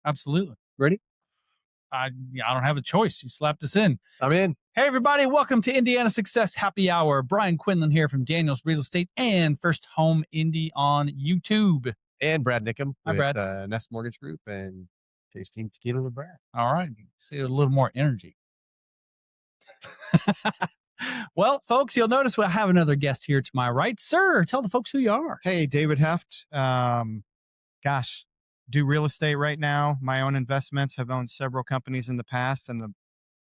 Absolutely. Ready? I don't have a choice. You slapped us in. I'm in. Hey, everybody. Welcome to Indiana Success Happy Hour. Brian Quinlan here from Daniels Real Estate and First Home Indy on YouTube. And Brad Niccum Hi, with Brad. Nest Mortgage Group and Tasting Tequila with Brad. All right. See a little more energy. Well, folks, you'll notice we'll have another guest here to my right. Sir, tell the folks who you are. Hey, David Heft. Gosh, do real estate right now. My own investments, have owned several companies in the past and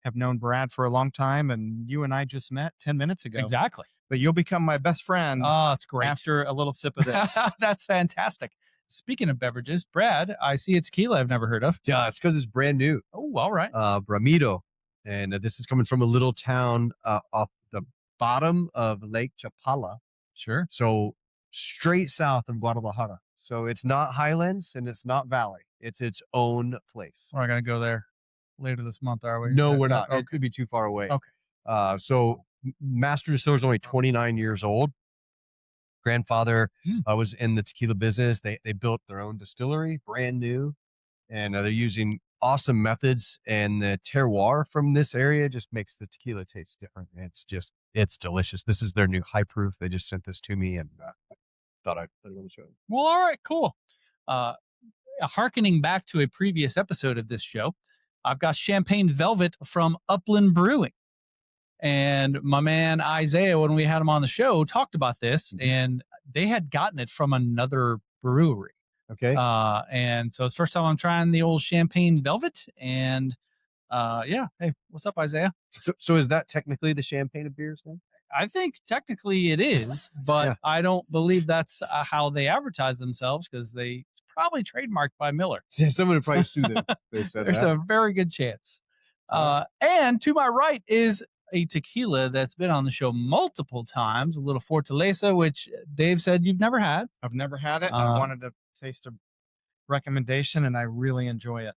have known Brad for a long time. And you and I just met 10 minutes ago. Exactly. But you'll become my best friend that's great. after a little sip of this. That's fantastic. Speaking of beverages, Brad, I see a tequila I've never heard of. Yeah, it's because it's brand new. Oh, all right. Bramido. And this is coming from a little town off the bottom of Lake Chapala. Sure. So straight south of Guadalajara. So it's not Highlands and it's not Valley. It's its own place. We're not going to go there later this month, are we? No, we're not. Okay. It could be too far away. Okay. So Master Distiller is only 29 years old. Grandfather was in the tequila business. They built their own distillery, brand new. And they're using awesome methods, and the terroir from this area just makes the tequila taste different. It's delicious. This is their new high proof. They just sent this to me, and thought I'd put it on the show. Well, all right, cool. Harkening back to a previous episode of this show, I've got Champagne Velvet from Upland Brewing. And my man Isaiah, when we had him on the show, talked about this, and they had gotten it from another brewery. Okay. And so it's the first time I'm trying the old Champagne Velvet. And yeah. Hey, what's up, Isaiah? So is that technically the champagne of beers then? I think technically it is, but Yeah. I don't believe that's how they advertise themselves, because it's probably trademarked by Miller. Yeah, someone would probably sue them. They said There's a very good chance. And to my right is a tequila that's been on the show multiple times, a little Fortaleza, which Dave said you've never had. I've never had it. I wanted to taste a recommendation, and I really enjoy it.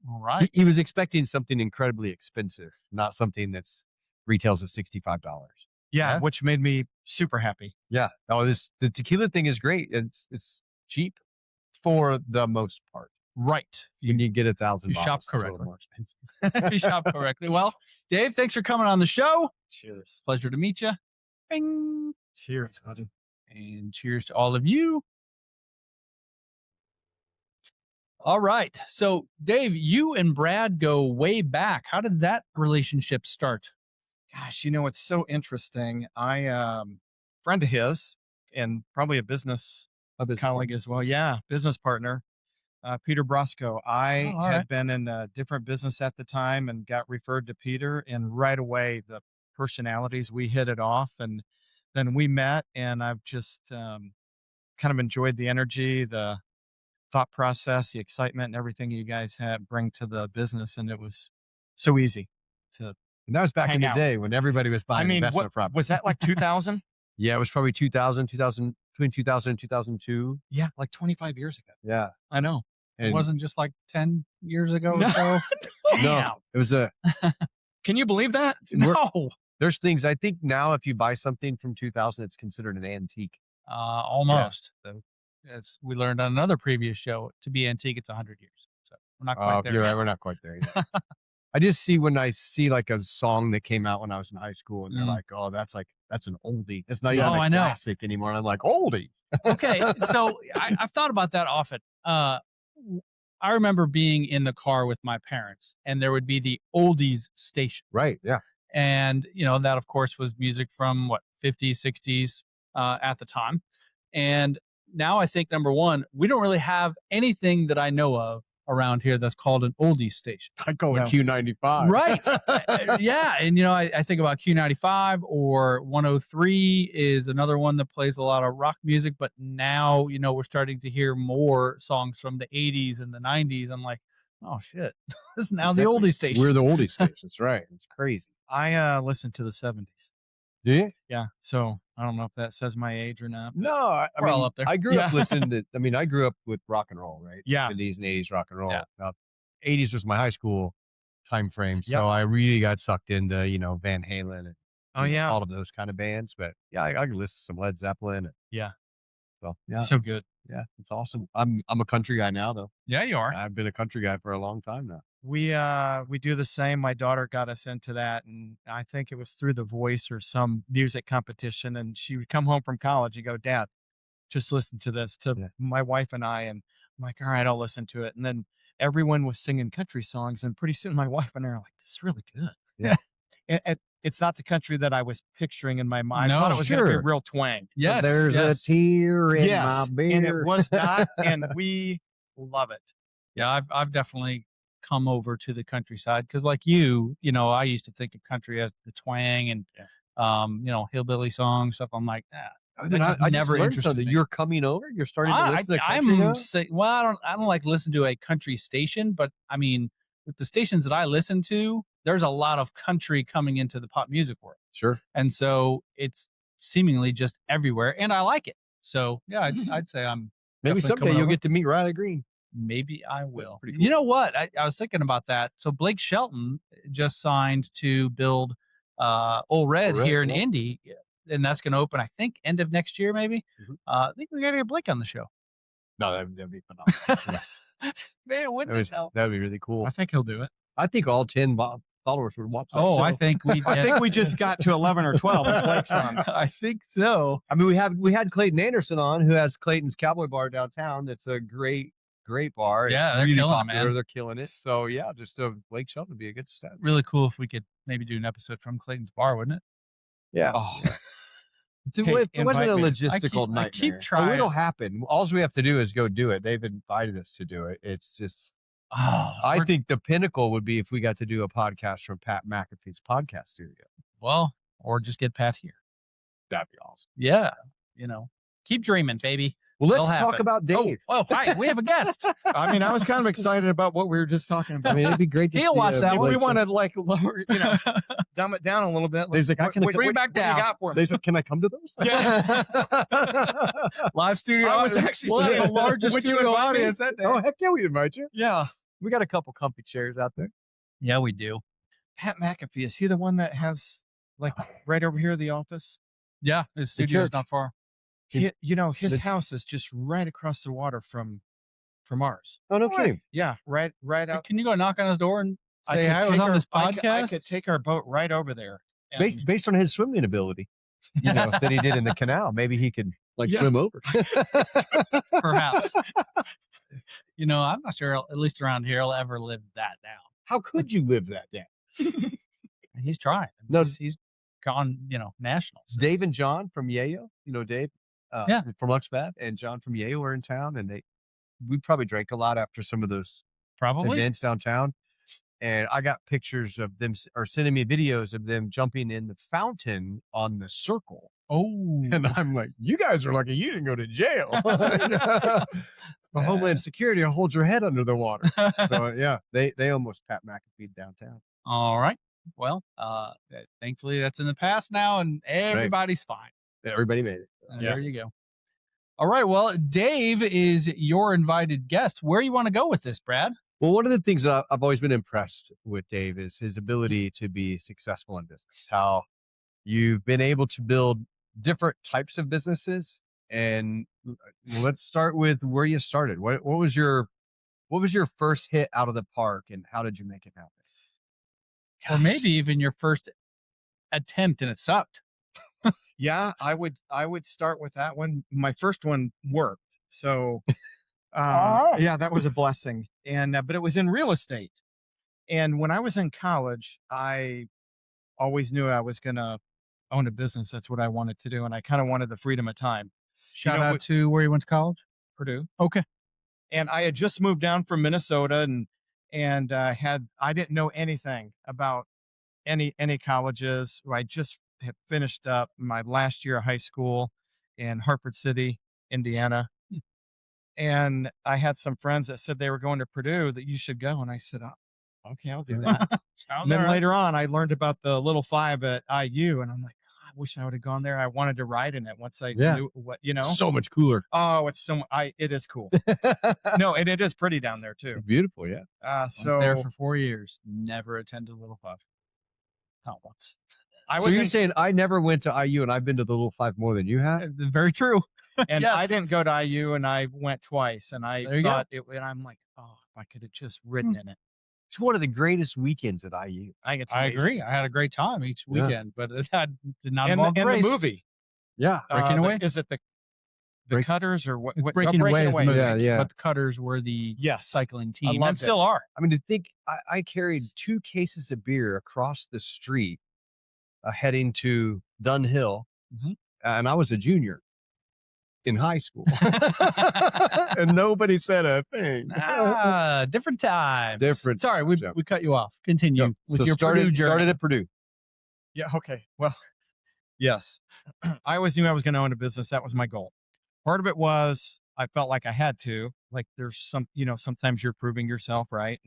All right. He was expecting something incredibly expensive, not something that's retails at $65. Yeah, which made me super happy. Yeah. Oh, the tequila thing is great. It's cheap for the most part. Right. You need to get 1,000 You bottles. shop It's a little correctly. more expensive. If you shop correctly. Well, Dave, thanks for coming on the show. Cheers. Pleasure to meet you. Bing. Cheers, buddy. And cheers to all of you. All right. So, Dave, you and Brad go way back. How did that relationship start? Gosh, it's so interesting. I friend of his, and probably a business colleague as well. Yeah, business partner, Peter Brosco. I had been in a different business at the time and got referred to Peter, and right away the personalities, we hit it off, and then we met, and I've just kind of enjoyed the energy, the thought process, the excitement, and everything you guys bring to the business, and it was so easy to. And that was back in the out. day when everybody was buying investment property. Was that like 2000? Yeah, it was probably 2000, between 2000 and 2002. Yeah, like 25 years ago. Yeah. I know. It wasn't just like 10 years ago or No. so? No, it was Can you believe that? No. There's things, I think now if you buy something from 2000, it's considered an antique. Almost. So, as we learned on another previous show, to be antique, it's 100 years. So we're not quite there. You're yet. right. We're not quite there yet. I just see when I see like a song that came out when I was in high school, and they're like, "Oh, that's an oldie. It's not even a classic anymore." And I'm like, "Oldies." Okay, so I've thought about that often. I remember being in the car with my parents, and there would be the oldies station. Right. Yeah. And that of course was music from 50s, 60s at the time. And now I think, number one, we don't really have anything that I know of around here that's called an oldies station. I call it Q95. Right. Yeah. And, I think about Q95, or 103 is another one that plays a lot of rock music. But now, we're starting to hear more songs from the 80s and the 90s. I'm like, oh, shit. This is now the oldies station. We're the oldies station. That's right. It's crazy. I listened to the 70s. Do you? Yeah. So I don't know if that says my age or not. No, I We're mean, all up there. I grew up listening to, I grew up with rock and roll, right? Yeah. 70s and 80s rock and roll. Yeah. 80s was my high school time frame. So Yep. I really got sucked into, Van Halen and yeah. all of those kind of bands. But yeah, I could listen to some Led Zeppelin. Yeah. So yeah. So good. Yeah, it's awesome. I'm a country guy now, though. Yeah, you are. I've been a country guy for a long time now. We do the same. My daughter got us into that, and I think it was through The Voice or some music competition. And she would come home from college and go, "Dad, just listen to this." To my wife and I, and I'm like, "All right, I'll listen to it." And then everyone was singing country songs, and pretty soon my wife and I are like, "This is really good." Yeah. And it's not the country that I was picturing in my mind. No, I thought it was going to sure. be real twang. Yes, There's a tear in my beer. And it was not, and we love it. Yeah, I've definitely come over to the countryside because, like you know, I used to think of country as the twang and, you know, hillbilly songs stuff. I'm like, I mean, I never just learned interested something. me. You're coming over. You're starting to listen to country now? Well, I don't like listen to a country station, but I mean, with the stations that I listen to, there's a lot of country coming into the pop music world. Sure. And so it's seemingly just everywhere, and I like it. So yeah, I'd say I'm Maybe definitely someday coming you'll over. get to meet Riley Green. Maybe I will. Pretty cool. You know what? I was thinking about that. So Blake Shelton just signed to build Old Red here in Indy, and that's going to open, I think, end of next year, maybe. I think we got to get Blake on the show. No, that'd be phenomenal. Man, wouldn't it though? That'd be really cool. I think he'll do it. I think all 10 followers would watch that Oh, show. I think we just got to 11 or 12. And Blake's on. I think so. I mean, we had Clayton Anderson on, who has Clayton's Cowboy Bar downtown. That's a great bar. Yeah, it's they're really killing it, popular. man. They're killing it. So yeah, just Blake Shelton would be a good step. Really cool if we could maybe do an episode from Clayton's bar, wouldn't it? Yeah. Oh, It wasn't a invite me. logistical nightmare. I keep trying. It'll happen. All we have to do is go do it. They've invited us to do it. It's just. I think the pinnacle would be if we got to do a podcast from Pat McAfee's podcast studio. Well, or just get Pat here. That'd be awesome. Yeah, you know, keep dreaming, baby. Well, let's It'll talk happen. about Dave. Oh, hi, we have a guest. I mean, I was kind of excited about what we were just talking about. I mean, it'd be great to He'll see watch that if one. we want to like lower, dumb it down a little bit. He's like, bring it back down. What do you got for me? They said, "Can I come to those?" Yeah. Live studio. I was actually we'll have saying, the largest would you studio invite me? audience that day. Oh heck yeah, we invite you. Yeah. We got a couple comfy chairs out there. Yeah, we do. Pat McAfee, is he the one that has like right over here the office? Yeah, his studio's church. not far. His house is just right across the water from ours. Oh no kidding. Yeah, right out. Can you go knock on his door and I say could hi? I was take on our- this I podcast. could take our boat right over there. and- Based on his swimming ability, that he did in the canal, maybe he could Yeah. swim over. Perhaps. You know, I'm not sure. At least around here, I'll ever live that down. How could you live that down? He's trying. No. He's gone. Nationals. Dave and John from Yayo, Dave, Yeah. from Luxbad, and John from Yayo were in town, and we probably drank a lot after some of those Probably. events downtown. And I got pictures of them, or sending me videos of them jumping in the fountain on the circle. Oh, And I'm like, you guys are lucky you didn't go to jail. The Homeland Security will hold your head under the water. So yeah, they almost Pat McAfee downtown. all right. Well, thankfully that's in the past now, and everybody's fine. Everybody made it. There you go. All right. Well, Dave is your invited guest. Where you want to go with this, Brad? Well, one of the things that I've always been impressed with Dave is his ability to be successful in business. How you've been able to build different types of businesses. And let's start with where you started. What was your first hit out of the park, and how did you make it happen? Or maybe even your first attempt and it sucked. Yeah, I would start with that one. My first one worked. So yeah, that was a blessing. And but it was in real estate. And when I was in college, I always knew I was going to own a business. That's what I wanted to do, and I kind of wanted the freedom of time. Shout out to where you went to college? Purdue. Okay. And I had just moved down from Minnesota, and I didn't know anything about any colleges. I just had finished up my last year of high school in Hartford City, Indiana. And I had some friends that said they were going to Purdue, that you should go. And I said, oh, okay, I'll do that. And then later on, I learned about the Little Five at IU, and I'm like, I wish I would have gone there. I wanted to ride in it once I knew what, So much cooler. Oh, it's it is cool. No, and it is pretty down there too. Beautiful, yeah. So there for 4 years, never attended Little Five. Not once. I So was you're in, saying I never went to IU and I've been to the Little Five more than you have? Very true. and Yes. I didn't go to IU, and I went twice, and I There you thought it, and I'm like, oh, if I could have just ridden in it. It's one of the greatest weekends at IU. I think it's I amazing. agree. I had a great time each Yeah. weekend, but that did not And, involve the, the and race. the movie, Yeah. Breaking Away? is it the Break- Cutters or what? It's what Breaking Away is the movie, Yeah, yeah. but the Cutters were the Yes, cycling I team, loved and still it. are. I mean, to think I carried 2 cases of beer across the street heading to Dunhill, Mhm. and I was a junior in high school. And nobody said a thing. Different times. Different Sorry, we times, yeah. we cut you off. Continue with So your Purdue journey. started at Purdue. Yeah. Okay. Well, yes. I always knew I was going to own a business. That was my goal. Part of it was I felt like I had to. Like there's some, sometimes you're proving yourself, right?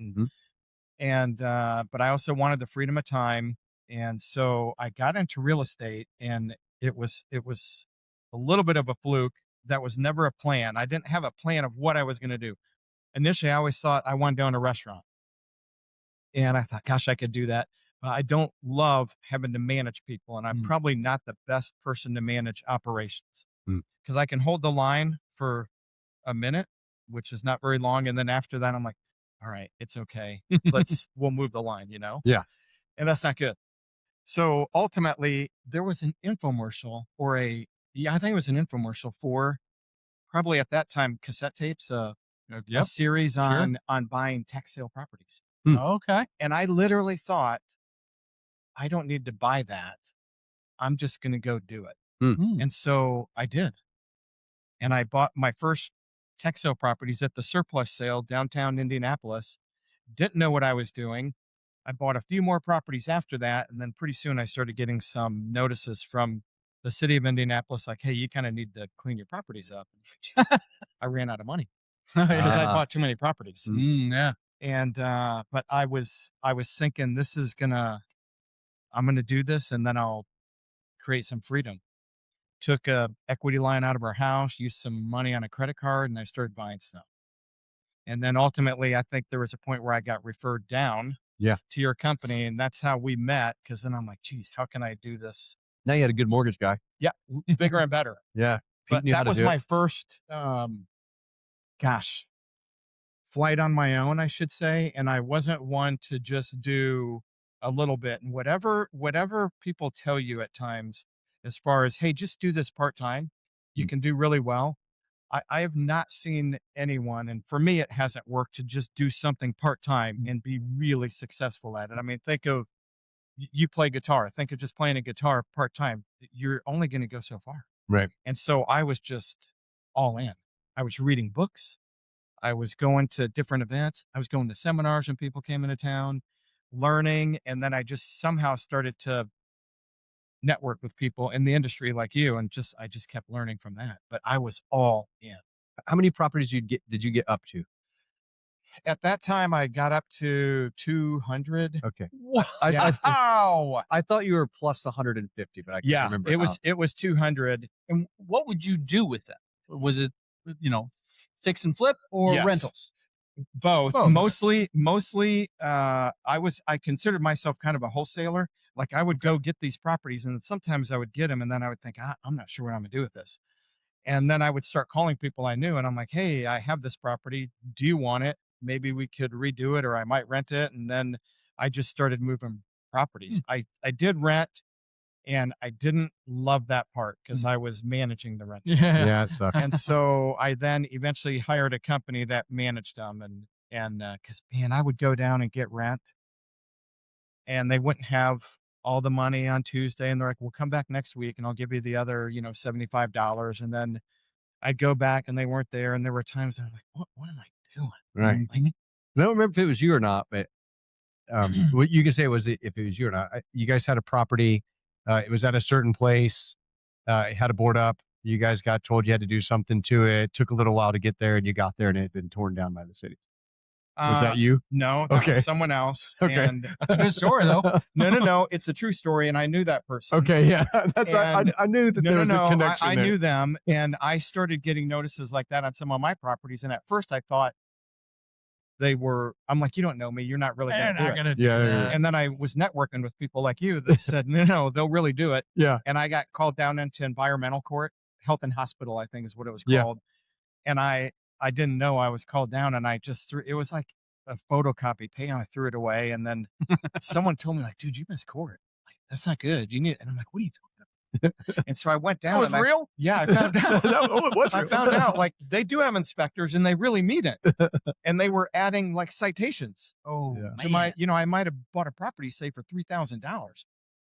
But I also wanted the freedom of time, and so I got into real estate, and it was a little bit of a fluke. That was never a plan. I didn't have a plan of what I was going to do. Initially, I always thought I wanted to own a restaurant, and I thought, gosh, I could do that. I don't love having to manage people, and I'm probably not the best person to manage operations because I can hold the line for a minute, which is not very long. And then after that, I'm like, all right, it's okay. We'll move the line, Yeah. And that's not good. So ultimately there was an infomercial I think it was an infomercial for probably at that time cassette tapes, a series on buying tax sale properties. Okay. And I literally thought, I don't need to buy that. I'm just going to go do it. And so I did. And I bought my first tax sale properties at the surplus sale downtown Indianapolis. Didn't know what I was doing. I bought a few more properties after that. And then pretty soon I started getting some notices from the city of Indianapolis, like, hey, you kind of need to clean your properties up. I ran out of money because I bought too many properties. Yeah. And, but I was thinking I'm going to do this, and then I'll create some freedom. Took a equity line out of our house, used some money on a credit card, and I started buying stuff. And then ultimately, I think there was a point where I got referred down to your company, and that's how we met. Because then I'm like, geez, how can I do this? Now you had a good mortgage guy. Yeah, bigger and better. Yeah. But that was my first, flight on my own, I should say. And I wasn't one to just do a little bit. And whatever people tell you at times, as far as, hey, just do this part-time, you can do really well. I have not seen anyone, and for me, it hasn't worked to just do something part-time and be really successful at it. I mean, think of, you play guitar. Think of just playing a guitar part-time. You're only going to go so far. Right. And so I was just all in. I was reading books. I was going to different events. I was going to seminars when people came into town, learning. And then I just somehow started to network with people in the industry like you. And I just kept learning from that, but I was all in. How many properties did you get up to? At that time, I got up to 200. Okay. Wow. I thought you were plus 150, but I can't remember. It was 200. And what would you do with that? Was it, fix and flip or Yes. rentals? Both. Oh, Mostly, I considered myself kind of a wholesaler. Like I would go get these properties, and sometimes I would get them, and then I would think, I'm not sure what I'm gonna do with this. And then I would start calling people I knew, and I'm like, hey, I have this property. Do you want it? Maybe we could redo it, or I might rent it. And then I just started moving properties. I did rent, and I didn't love that part because I was managing the rentals. Yeah, it sucks. And so I then eventually hired a company that managed them, and because man, I would go down and get rent, and they wouldn't have all the money on Tuesday, and they're like, "We'll come back next week, and I'll give you the other, $75." And then I'd go back, and they weren't there, and there were times I'm like, "What am I doing?" Right. Like, I don't remember if it was you or not, but what you can say was if it was you or not. You guys had a property. It was at a certain place. It had a board up. You guys got told you had to do something to it. It took a little while to get there, and you got there, and it had been torn down by the city. Was that you? No, that Okay. was someone else. Okay. And That's a good story, though. no, it's a true story, and I knew that person. Okay, yeah, that's right. And I knew that there was a connection I there. knew them, and I started getting notices like that on some of my properties. And at first I thought, I'm like, you don't know me. You're not really They're going to do not it. gonna do Yeah, that. And then I was networking with people like you that said, no, they'll really do it. Yeah. And I got called down into environmental court, health and hospital, I think is what it was Yeah. called. And I didn't know I was called down, and I just it was like a photocopy pay. I threw it away. And then someone told me like, dude, you missed court. Like, that's not good. You need, and I'm like, what are you talking about? And so I went down. That was real? I found out. I real. found out like they do have inspectors and they really mean it. And they were adding like citations Oh, to my, I might have bought a property, say for $3,000.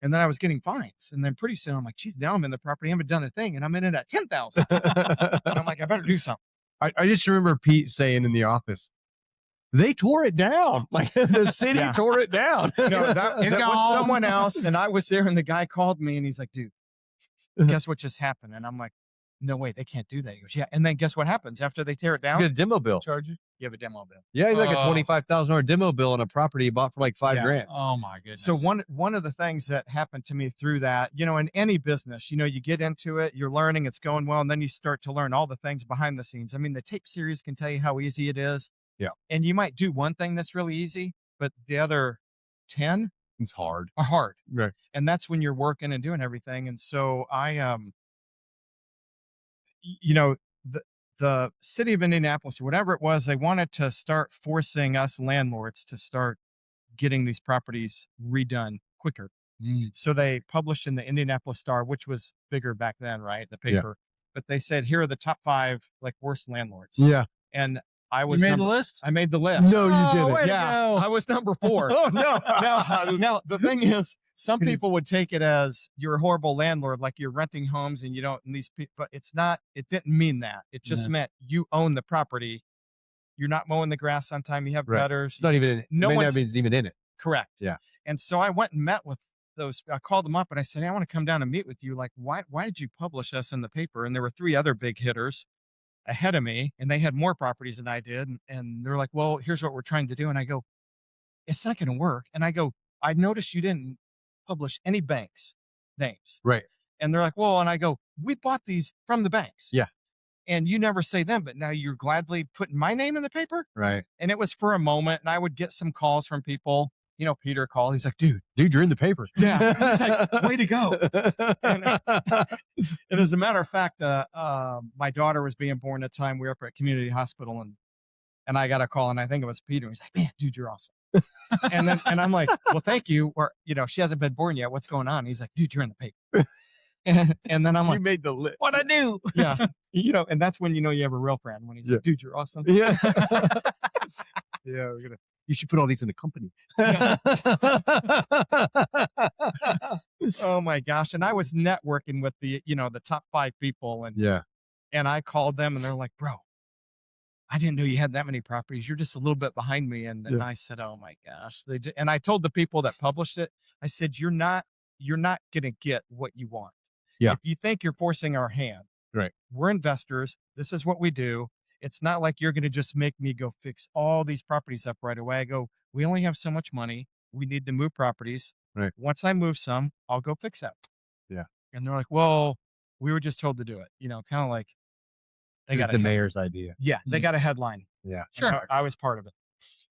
And then I was getting fines. And then pretty soon I'm like, geez, now I'm in the property. I haven't done a thing. And I'm in it at 10,000. And I'm like, I better do something. I just remember Pete saying in the office, they tore it down. Like the city Yeah. tore it down. No, that It's was gone. someone else. And I was there and the guy called me and he's like, dude, guess what just happened? And I'm like, no way, they can't do that. He goes, yeah. And then guess what happens after they tear it You down? get a demo bill. Charge you? You have a demo bill. Yeah, you like a Oh. $25,000 demo bill on a property you bought for like $5 Yeah. grand. Oh my goodness. So one of the things that happened to me through that, in any business, you get into it, you're learning, it's going well, and then you start to learn all the things behind the scenes. I mean, the tape series can tell you how easy it is. Yeah. And you might do one thing that's really easy, but the other 10 It's hard. are hard. Right. And that's when you're working and doing everything. And so the city of Indianapolis, whatever it was, they wanted to start forcing us landlords to start getting these properties redone quicker. So they published in the Indianapolis Star, which was bigger back then, right? The paper. But they said, here are the top 5 like worst landlords. Yeah. And I You was made the list? I made the list. No, you didn't. way to Yeah, go. I was number 4. Oh, no. Now the thing is, some people would take it as you're a horrible landlord, like you're renting homes and you don't, and these people, but it's not, it didn't mean that. It just meant you own the property. You're not mowing the grass on time. You have Right. gutters. It's not even in it. No May one's- not be even in it. Correct. Yeah. And so I went and met with I called them up and I said, hey, I want to come down and meet with you. Like, why did you publish us in the paper? And there were 3 other big hitters ahead of me, and they had more properties than I did. And they're like, well, here's what we're trying to do. And I go, it's not going to work. And I go, I noticed you didn't publish any banks' names. Right. And they're like, well, and I go, we bought these from the banks. Yeah. And you never say them, but now you're gladly putting my name in the paper. Right. And it was for a moment. And I would get some calls from people. Peter called. He's like, dude, You're in the paper. Yeah. He's like, way to go. And as a matter of fact, my daughter was being born at the time. We were up at community hospital, and I got a call, and I think it was Peter. He's like, man, dude, you're awesome. and I'm like, well, thank you. Or, she hasn't been born yet. What's going on? He's like, dude, you're in the paper. And then I'm You like, made the list. What'd I do? yeah, and that's when you have a real friend, when he's like, dude, you're awesome. Yeah. Yeah. You should put all these in the company. Oh my gosh. And I was networking with the top 5 people, Yeah. and I called them and they're like, bro, I didn't know you had that many properties. You're just a little bit behind me. And I said, oh my gosh. And I told the people that published it, I said, you're not going to get what you want. Yeah. If you think you're forcing our hand, Right. We're investors. This is what we do. It's not like you're going to just make me go fix all these properties up right away. I go, we only have so much money. We need to move properties. Right. Once I move some, I'll go fix that. Yeah. And they're like, well, we were just told to do it. Kind of like they got the mayor's idea. Yeah, they got a headline. Yeah. Sure. I was part of it.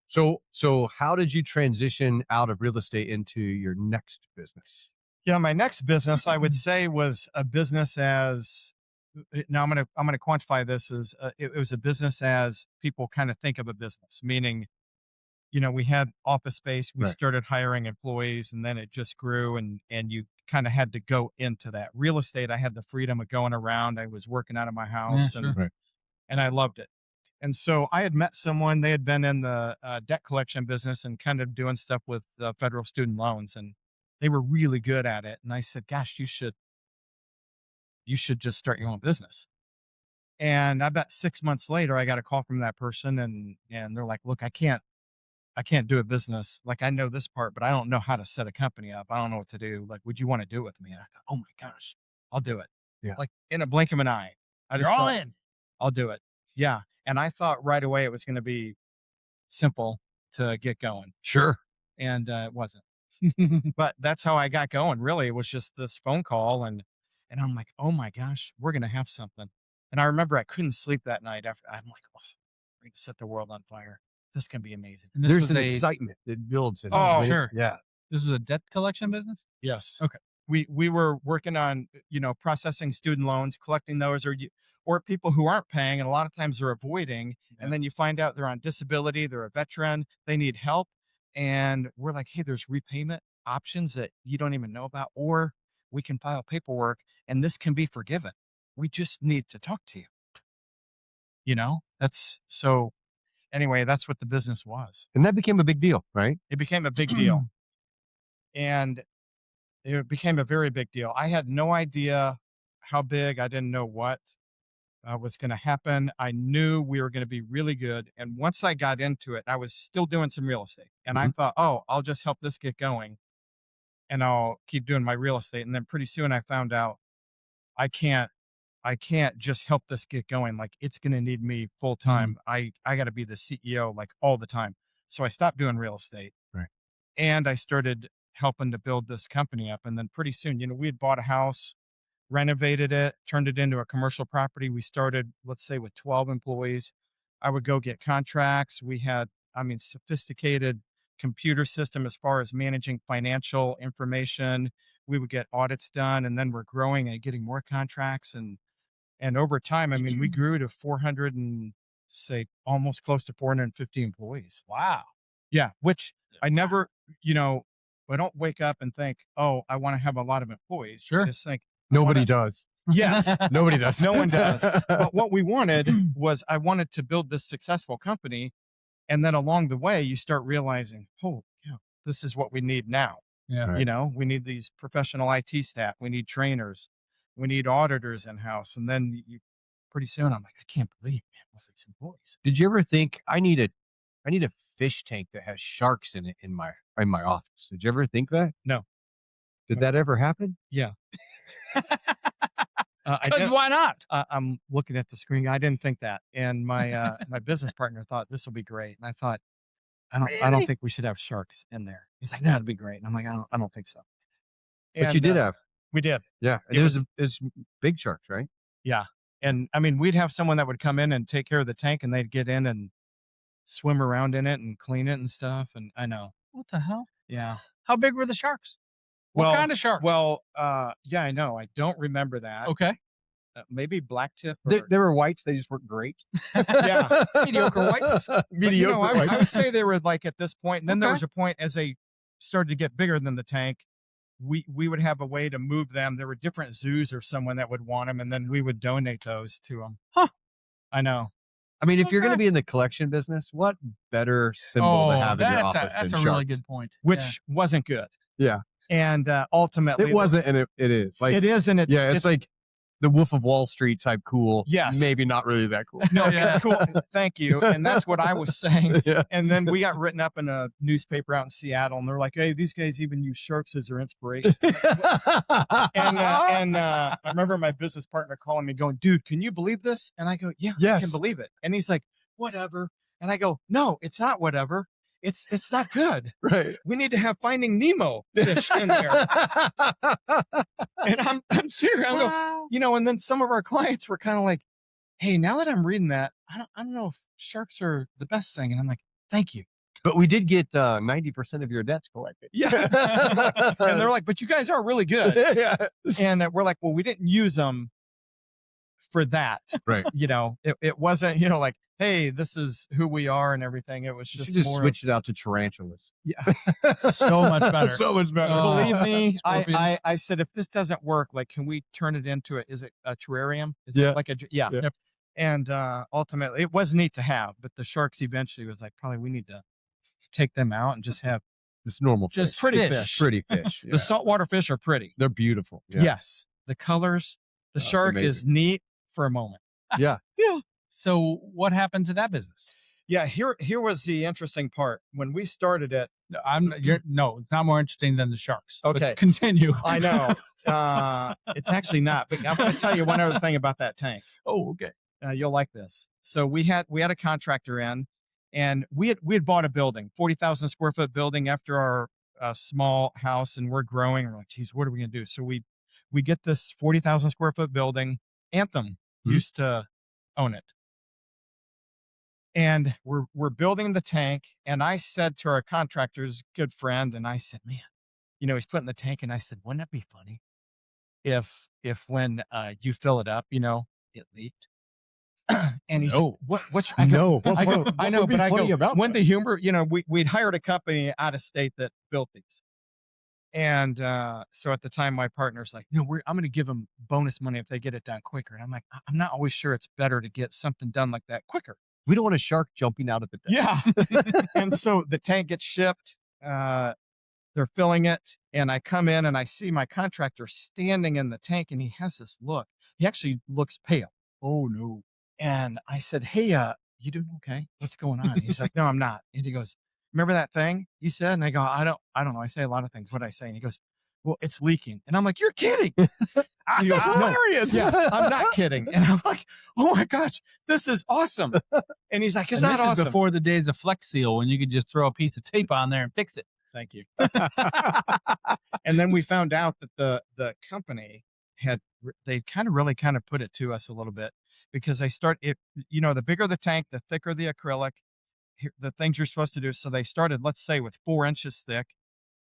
So how did you transition out of real estate into your next business? Yeah, my next business, I would say, was a business as now I'm gonna quantify this as it was a business as people kind of think of a business, meaning, we had office space, we Right. started hiring employees, and then it just grew, and you kind of had to go into that. Real estate, I had the freedom of going around. I was working out of my house, sure. Right. and I loved it. And so I had met someone, they had been in the debt collection business and kind of doing stuff with federal student loans, and they were really good at it. And I said, gosh, you should just start your own business. And about 6 months later, I got a call from that person, and they're like, look, I can't do a business. Like, I know this part, but I don't know how to set a company up. I don't know what to do. Like, would you want to do it with me? And I thought, oh my gosh, I'll do it. Yeah. Like in a blink of an eye. You're all in. I'll do it. Yeah. And I thought right away it was going to be simple to get going. Sure. And it wasn't. But that's how I got going. Really, it was just this phone call, and I'm like, oh my gosh, we're going to have something. And I remember I couldn't sleep that night after. I'm like, oh, we're going to set the world on fire. this can be amazing. And this There's was an a excitement that builds. Oh, sure. Yeah. This was a debt collection business. Yes. Okay. We were working on, processing student loans, collecting those, or people who aren't paying, and a lot of times they're avoiding, and then you find out they're on disability, they're a veteran, they need help, and we're like, hey, there's repayment options that you don't even know about, or we can file paperwork and this can be forgiven. We just need to talk to you. That's so. Anyway, that's what the business was. And that became a big deal, right? It became a big deal, and it became a very big deal. I had no idea how big. I didn't know what was going to happen. I knew we were going to be really good. And once I got into it, I was still doing some real estate. And I thought, oh, I'll just help this get going and I'll keep doing my real estate. And then pretty soon I found out I can't just help this get going. Like, it's going to need me full time. I got to be the CEO like all the time. So I stopped doing real estate. Right. And I started helping to build this company up. And then pretty soon, we had bought a house, renovated it, turned it into a commercial property. We started, let's say, with 12 employees. I would go get contracts. We had, sophisticated computer system as far as managing financial information. We would get audits done, and then we're growing and getting more contracts. And over time, we grew to 400 and almost close to 450 employees. Wow. Yeah. Which I never, I don't wake up and think, oh, I want to have a lot of employees. Sure. I just think, Nobody does. yes, Nobody does. no one does. But what we wanted was, I wanted to build this successful company. And then along the way, you start realizing, oh, yeah, this is what we need now. Yeah. Right. We need these professional IT staff. We need trainers. We need auditors in house. And then pretty soon I'm like, I can't believe, man, all these employees. Did you ever think I need a fish tank that has sharks in it in my office? Did you ever think that? No. Did that ever happen? Yeah. Because why not? I'm looking at the screen. I didn't think that. And my my business partner thought this will be great. And I thought, I don't think we should have sharks in there. He's like, that'd be great. And I'm like, I don't think so. But you did have. We did. Yeah. And it was big sharks, right? Yeah. And we'd have someone that would come in and take care of the tank, and they'd get in and swim around in it and clean it and stuff. And I know. What the hell? Yeah. How big were the sharks? What kind of sharks? Well, yeah, I know. I don't remember that. Okay. Maybe blacktip. They were whites. They just weren't great. Yeah. Mediocre whites. Mediocre whites. I would say they were like at this point. And then there was a point as they started to get bigger than the tank, we would have a way to move them. There were different zoos or someone that would want them, and then we would donate those to them. Huh. I know. If you're going to be in the collection business, what better symbol to have in your office that's than a really sharks? good point. Which wasn't good. Yeah. And ultimately, It wasn't, and it is. Like, it is, and it's like the Wolf of Wall Street type cool. Yes. Maybe not really that cool. No, it's cool. Thank you. And that's what I was saying. Yeah. And then we got written up in a newspaper out in Seattle, and they're like, hey, these guys even use sharks as their inspiration. And I remember my business partner calling me going, dude, can you believe this? And I go, yeah, I can believe it. And he's like, whatever. And I go, no, it's not whatever. It's not good. Right. We need to have Finding Nemo fish in there. And I'm serious. I go, and then some of our clients were kind of like, hey, now that I'm reading that, I don't know if sharks are the best thing. And I'm like, thank you. But we did get 90% of your debts collected. Yeah. And they're like, but you guys are really good. Yeah. And we're like, well, we didn't use them for that. Right. It wasn't, like, hey, this is who we are and everything. It was just more. Switch it out to tarantulas. Yeah. So much better. So much better. Believe me, Scorpions. I said, if this doesn't work, like, can we turn it into is it a terrarium? Is Yeah. it like yeah. Yep. And ultimately, it was neat to have, but the sharks eventually was like, probably we need to take them out and just have It's normal. Just fish. pretty fish. fish. Pretty fish. Yeah. The saltwater fish are pretty. They're beautiful. Yeah. Yes. The colors. The That's shark is amazing. neat for a moment. Yeah. Yeah. So what happened to that business? Yeah. Here was the interesting part. When we started it, No, it's not more interesting than the sharks. But Okay. continue. I know. It's actually not, but I'm going to tell you one other thing about that tank. Oh, okay. You'll like this. So we had a contractor in, and we had bought a building, 40,000 square foot building after our small house, and we're growing. We're like, geez, what are we going to do? So we get this 40,000 square foot building. Anthem used to own it. And we're building the tank. And I said to our contractor's good friend, and I said, man, he's putting the tank. And I said, wouldn't that be funny if when you fill it up, it leaked? And he's like, what's I go, I go, I know, but I go, when the humor, we'd hired a company out of state that built these. And so at the time, my partner's like, no, I'm going to give them bonus money if they get it done quicker. And I'm like, I'm not always sure it's better to get something done like that quicker. We don't want a shark jumping out of the tank. Yeah. And so the tank gets shipped. They're filling it. And I come in and I see my contractor standing in the tank, and he has this look. He actually looks pale. Oh, no. And I said, hey, you doing okay? What's going on? He's like, no, I'm not. And he goes, remember that thing you said? And I go, I don't know. I say a lot of things. What'd I say? And he goes, well, it's leaking. And I'm like, you're kidding. And he goes, hilarious. No, yeah, I'm not kidding. And I'm like, oh my gosh, this is awesome. And he's like, is that awesome? This is before the days of Flex Seal, when you could just throw a piece of tape on there and fix it. Thank you. And then we found out that the company they kind of put it to us a little bit, because the bigger the tank, the thicker the acrylic, the things you're supposed to do. So they started, let's say, with 4 inches thick.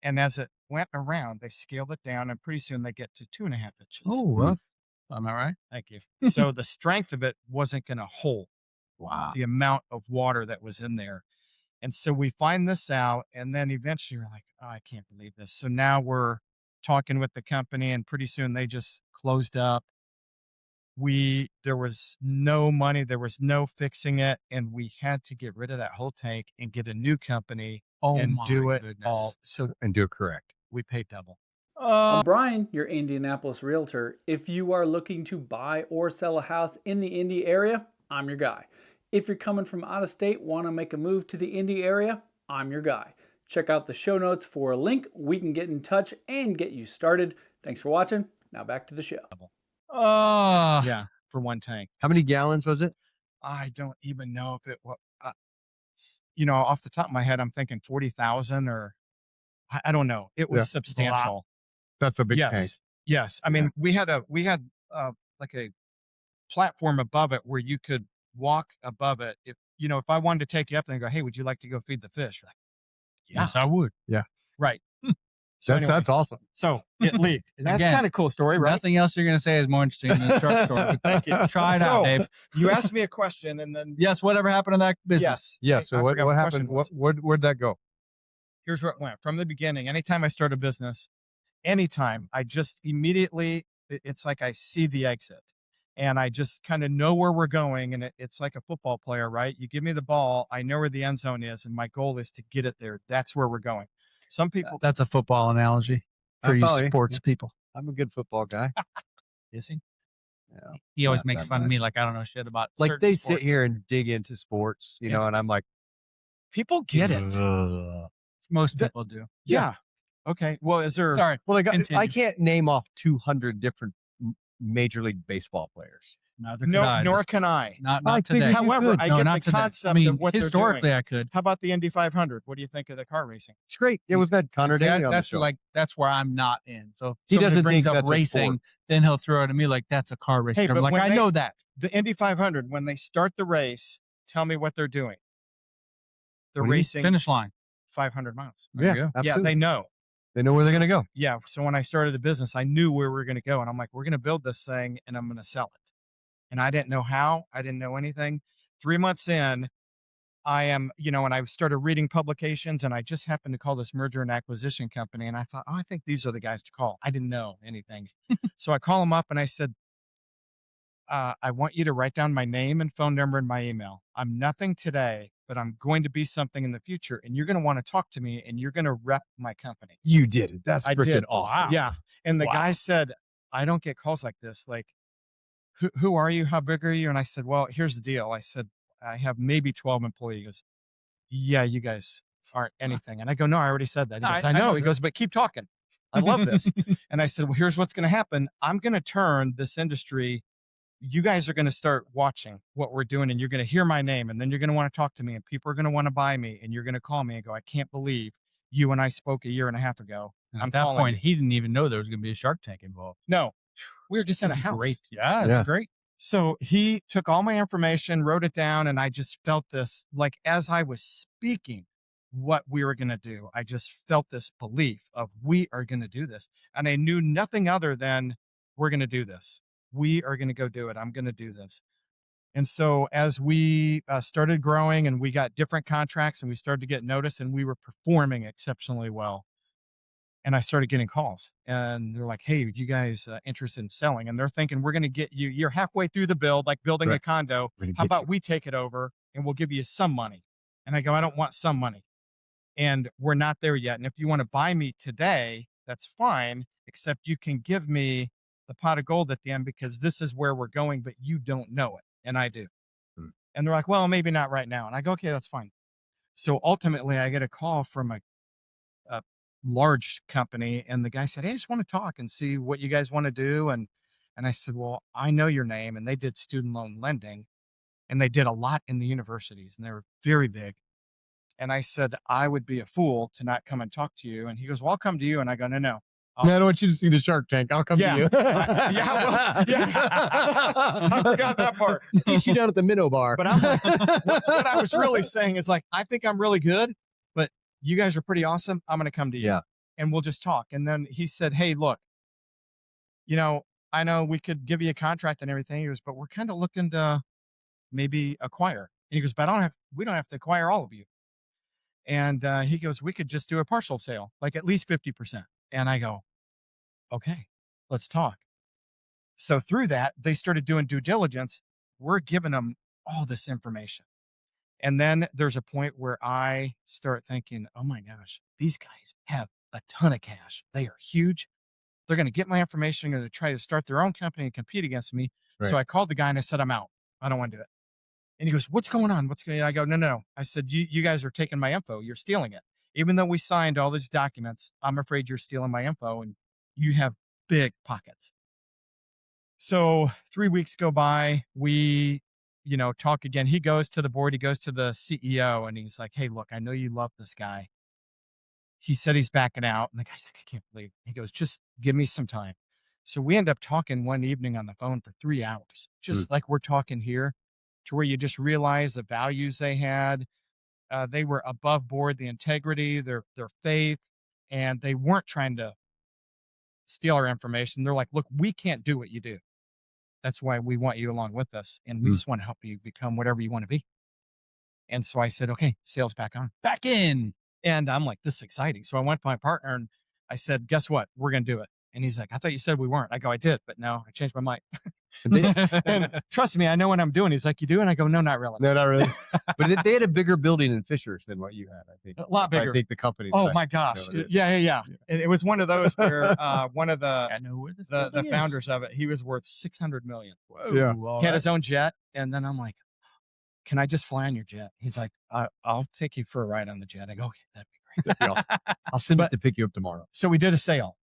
And as it went around, they scaled it down, and pretty soon they get to 2.5 inches. Oh, am I right? Thank you. So the strength of it wasn't going to hold the amount of water that was in there. And so we find this out, and then eventually we're like, oh, I can't believe this. So now we're talking with the company, and pretty soon they just closed up. There was no money, there was no fixing it, and we had to get rid of that whole tank and get a new company and do it all. And do it correct. We paid double. I'm Brian, your Indianapolis realtor. If you are looking to buy or sell a house in the Indy area, I'm your guy. If you're coming from out of state, want to make a move to the Indy area, I'm your guy. Check out the show notes for a link. We can get in touch and get you started. Thanks for watching. Now back to the show. Yeah, for one tank. How many gallons was it? I don't even know if it was, off the top of my head, I'm thinking 40,000, or I don't know. It was substantial. Wow. That's a big tank. Yes. I mean, we had like a platform above it where you could walk above it. If I wanted to take you up and go, hey, would you like to go feed the fish? Like, yes, I would. Yeah. Right. So that's awesome. So it leaked. That's kind of cool story, right? Nothing else you're going to say is more interesting than the shark story. Thank you. Try it out, Dave. You asked me a question, and then yes, whatever happened in that business? Yeah. So what happened? Where'd that go? Here's where it went from the beginning. Anytime I start a business, I just immediately, it's like I see the exit, and I just kind of know where we're going. And it's like a football player, right? You give me the ball, I know where the end zone is, and my goal is to get it there. That's where we're going. Some people. That's a football analogy for you sports people. I'm a good football guy. Is he? Yeah. He always makes fun of me like I don't know shit about like they sports. sit here and dig into sports, and I'm like, people get it. Most people do. Yeah. Okay. Well, is there? Sorry. Well, I can't name off 200 different Major League Baseball players. Nor can I. Not today. However, I get the concept of what historically they're doing. I could. How about the Indy 500? What do you think of the car racing? It's great. Yeah, we've had Connor Daly on the show. That's where I'm not in. So if he doesn't brings think up that's racing, then he'll throw it at me like that's a car race. Hey, I'm like, I know that. The Indy 500, when they start the race, tell me what they're doing. They're racing finish line 500 miles. Yeah, absolutely. Yeah, they know. They know where they're going to go. Yeah. So when I started the business, I knew where we were going to go, and I'm like, we're going to build this thing, and I'm going to sell it. And I didn't know how. I didn't know anything. 3 months in, I am, and I started reading publications, and I just happened to call this merger and acquisition company. And I thought, I think these are the guys to call. I didn't know anything. So I call them up and I said, I want you to write down my name and phone number and my email. I'm nothing today, but I'm going to be something in the future. And you're going to want to talk to me, and you're going to rep my company. You did it. That's I freaking did. awesome. Wow. Yeah. And the guy said, I don't get calls like this. Like, who are you? How big are you? And I said, well, here's the deal. I said, I have maybe 12 employees. He goes, yeah, you guys aren't anything. And I go, no, I already said that. He goes, I know. He goes, but keep talking. I love this. And I said, well, here's what's going to happen. I'm going to turn this industry. You guys are going to start watching what we're doing, and you're going to hear my name, and then you're going to want to talk to me, and people are going to want to buy me, and you're going to call me and go, I can't believe you and I spoke a year and a half ago. At that point, he didn't even know there was going to be a Shark Tank involved. No. We were just in a house. Great. Yeah, it's great. So he took all my information, wrote it down, and I just felt this, like as I was speaking what we were going to do, I just felt this belief of we are going to do this. And I knew nothing other than we're going to do this. We are going to go do it. I'm going to do this. And so as we started growing and we got different contracts and we started to get noticed and we were performing exceptionally well. And I started getting calls and they're like, hey, you guys interested in selling? And they're thinking, we're going to get you, you're halfway through the build, like building a condo. How about we take it over and we'll give you some money? And I go, I don't want some money. And we're not there yet. And if you want to buy me today, that's fine, except you can give me the pot of gold at the end because this is where we're going, but you don't know it. And I do. And they're like, well, maybe not right now. And I go, okay, that's fine. So ultimately I get a call from a large company. And the guy said, hey, I just want to talk and see what you guys want to do. And I said, well, I know your name. And they did student loan lending and they did a lot in the universities and they were very big. And I said, I would be a fool to not come and talk to you. And he goes, well, I'll come to you. And I go, no. I don't want you to see the Shark Tank. I'll come to you. I forgot that part. Meet you down at the Minnow Bar. But I'm like, what I was really saying is like, I think I'm really good, but you guys are pretty awesome. I'm going to come to you and we'll just talk. And then he said, hey, look, I know we could give you a contract and everything. He goes, but we're kind of looking to maybe acquire. And he goes, but we don't have to acquire all of you. And he goes, we could just do a partial sale, like at least 50%. And I go, okay, let's talk. So through that, they started doing due diligence. We're giving them all this information. And then there's a point where I start thinking, oh my gosh, these guys have a ton of cash. They are huge. They're going to get my information. They're going to try to start their own company and compete against me. Right. So I called the guy and I said, I'm out. I don't want to do it. And he goes, what's going on? What's going on? I go, no. I said, you guys are taking my info. You're stealing it. Even though we signed all these documents, I'm afraid you're stealing my info and you have big pockets. So 3 weeks go by, we, talk again. He goes to the board, he goes to the CEO and he's like, hey, look, I know you love this guy. He said he's backing out. And the guy's like, I can't believe it. He goes, just give me some time. So we end up talking one evening on the phone for 3 hours, just like we're talking here, to where you just realize the values they had. They were above board, the integrity, their faith, and they weren't trying to steal our information. They're like, look, we can't do what you do. That's why we want you along with us. And we just want to help you become whatever you want to be. And so I said, okay, sales back on. Back in. And I'm like, this is exciting. So I went to my partner and I said, guess what? We're going to do it. And he's like, I thought you said we weren't. I go, I did, but no, I changed my mind. And trust me, I know what I'm doing. He's like, you do? And I go, no, not really. No, not really. But they had a bigger building in Fishers than what you had, I think. A lot bigger. I think the company. Oh my gosh. Yeah. And it was one of those where one of the founders of it, he was worth $600 million. Whoa. Yeah. He had his own jet. And then I'm like, can I just fly on your jet? He's like, I'll take you for a ride on the jet. I go, okay, that'd be great. That'd be awesome. I'll send it to pick you up tomorrow. So we did a sale.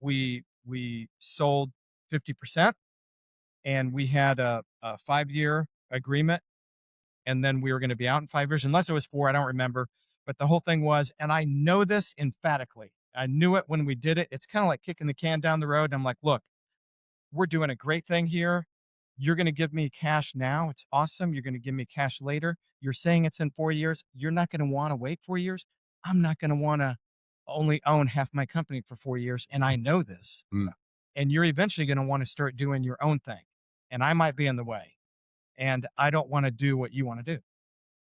We sold 50% and we had a 5-year agreement. And then we were going to be out in 5 years, unless it was 4, I don't remember. But the whole thing was, and I know this emphatically, I knew it when we did it. It's kind of like kicking the can down the road. And I'm like, look, we're doing a great thing here. You're going to give me cash now. It's awesome. You're going to give me cash later. You're saying it's in 4 years. You're not going to want to wait 4 years. I'm not going to want to only own half my company for 4 years. And I know this. And you're eventually going to want to start doing your own thing. And I might be in the way. And I don't want to do what you want to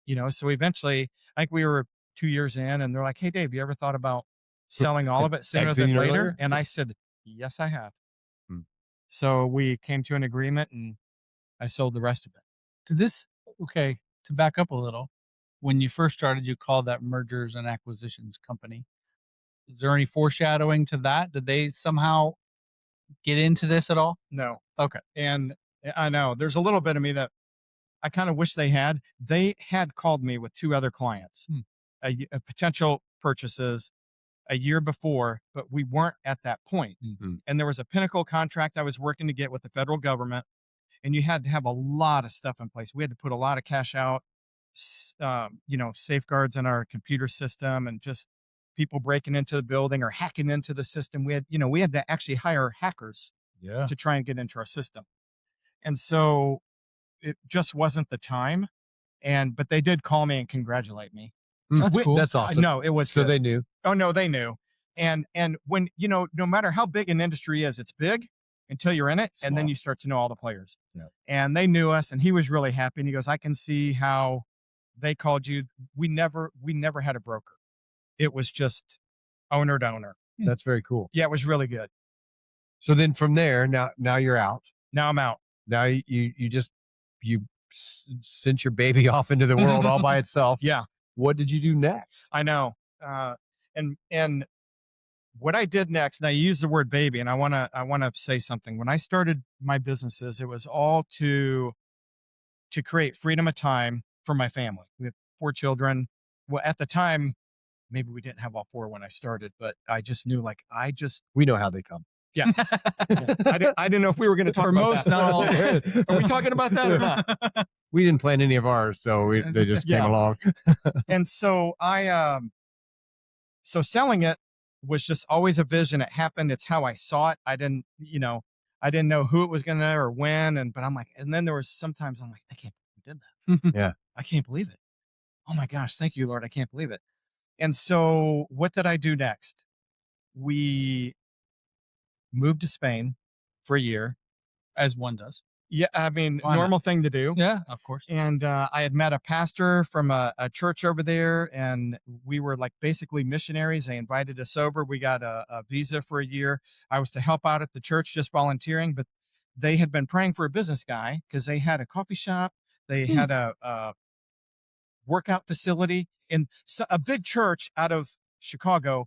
do. So eventually, I think we were 2 years in and they're like, hey, Dave, you ever thought about selling all of it sooner than later? And I said, yes, I have. So we came to an agreement and I sold the rest of it. To back up a little, when you first started, you called that mergers and acquisitions company. Is there any foreshadowing to that? Did they somehow get into this at all? No. Okay. And I know there's a little bit of me that I kind of wish they had. They had called me with 2 other clients, a potential purchases a year before, but we weren't at that point. And there was a pinnacle contract I was working to get with the federal government. And you had to have a lot of stuff in place. We had to put a lot of cash out, safeguards in our computer system and just people breaking into the building or hacking into the system. We had to actually hire hackers to try and get into our system. And so it just wasn't the time. But they did call me and congratulate me. That's cool. That's awesome. No, it was So good. they knew. Oh no, they knew. And when, no matter how big an industry is, it's big until you're in it. And then you start to know all the players. Yeah. And they knew us, and he was really happy. And he goes, I can see how they called you. We never had a broker. It was just owner to owner. That's very cool. Yeah, it was really good. So then from there, now you're out. Now I'm out. Now you sent your baby off into the world all by itself. Yeah. What did you do next? I know. And what I did next, now you use the word baby, and I want to say something. When I started my businesses, it was all to create freedom of time for my family. We have 4 children. Well, at the time, maybe we didn't have all 4 when I started, but I just knew, like, We know how they come. yeah. I didn't know if we were going to talk For about most, that. not all. Are we talking about that or not? We didn't plan any of ours, so they just came Yeah. along. And so so selling it was just always a vision. It happened. It's how I saw it. I didn't know who it was going to or when. But I'm like, and then there was sometimes I'm like, I can't believe we did that. Yeah. I can't believe it. Oh my gosh. Thank you, Lord. I can't believe it. And so what did I do next? We moved to Spain for a year. As one does. Yeah. I mean, Why not? normal thing to do. Yeah, of course. And I had met a pastor from a church over there, and we were like basically missionaries. They invited us over. We got a visa for a year. I was to help out at the church, just volunteering, but they had been praying for a business guy because they had a coffee shop. They had a workout facility, and so a big church out of Chicago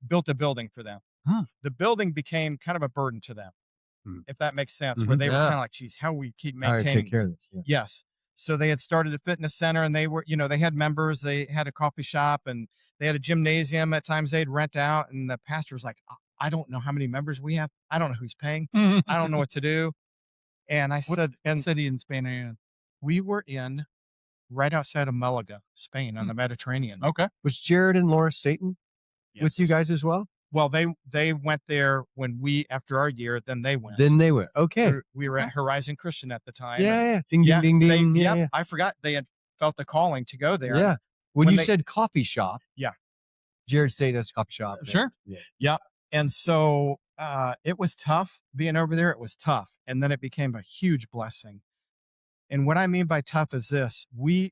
built a building for them. Huh. The building became kind of a burden to them, if that makes sense, where Mhm. they were Yeah. kind of like, geez, how we keep How do maintaining I take care this? of this? Yeah. Yes. So they had started a fitness center, and they were, they had members, they had a coffee shop, and they had a gymnasium. At times they'd rent out. And the pastor's like, I don't know how many members we have. I don't know who's paying. I don't know what to do. And I said, and City in Spain are you in? we were in right outside of Malaga, Spain, on the Mediterranean. Okay. Was Jared and Laura Staten with you Yes. guys as well? Well, they went there when after our year, then they went. Then they went. Okay. We were at Horizon Christian at the time. Yeah, and yeah. Ding, ding, ding, ding. They, Yeah, yep, yeah. I forgot they had felt the calling to go there. Yeah. When when you they- said coffee shop. Yeah. Jared Staten has a coffee shop. there. Sure. Yeah. And so it was tough being over there. It was tough. And then it became a huge blessing. And what I mean by tough is this: we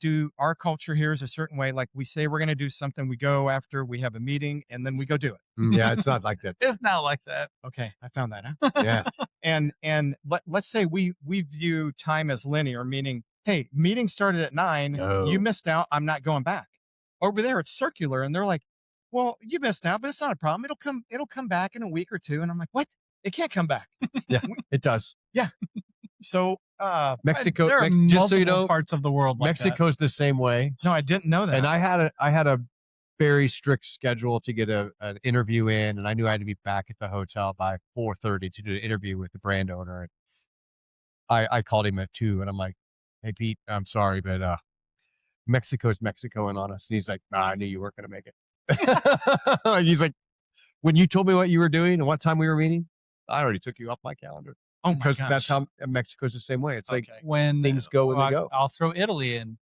do, our culture here is a certain way. Like, we say we're going to do something, we go after, we have a meeting, and then we go do it. Yeah, it's not like that. It's not like that. Okay, I found that out. Yeah. And let's say we view time as linear, meaning, hey, meeting started at 9, No. you missed out, I'm not going back. Over there it's circular, and they're like, well, you missed out, but it's not a problem. It'll come back in a week or two. And I'm like, what? It can't come back. Yeah, it does. So Mexico, There are just so you multiple know, parts of the world like Mexico's the same way. no, I didn't know that. And I had a very strict schedule to get an interview in, and I knew I had to be back at the hotel by 4:30 to do an interview with the brand owner. And I called him at 2, and I'm like, hey Pete, I'm sorry, but Mexico's Mexicoing on us. And he's like, I knew you weren't gonna make it. He's like, when you told me what you were doing and what time we were meeting, I already took you off my calendar. oh my Because gosh. that's how Mexico's the same way. It's like Okay. that. When things go when they go. I'll throw Italy in.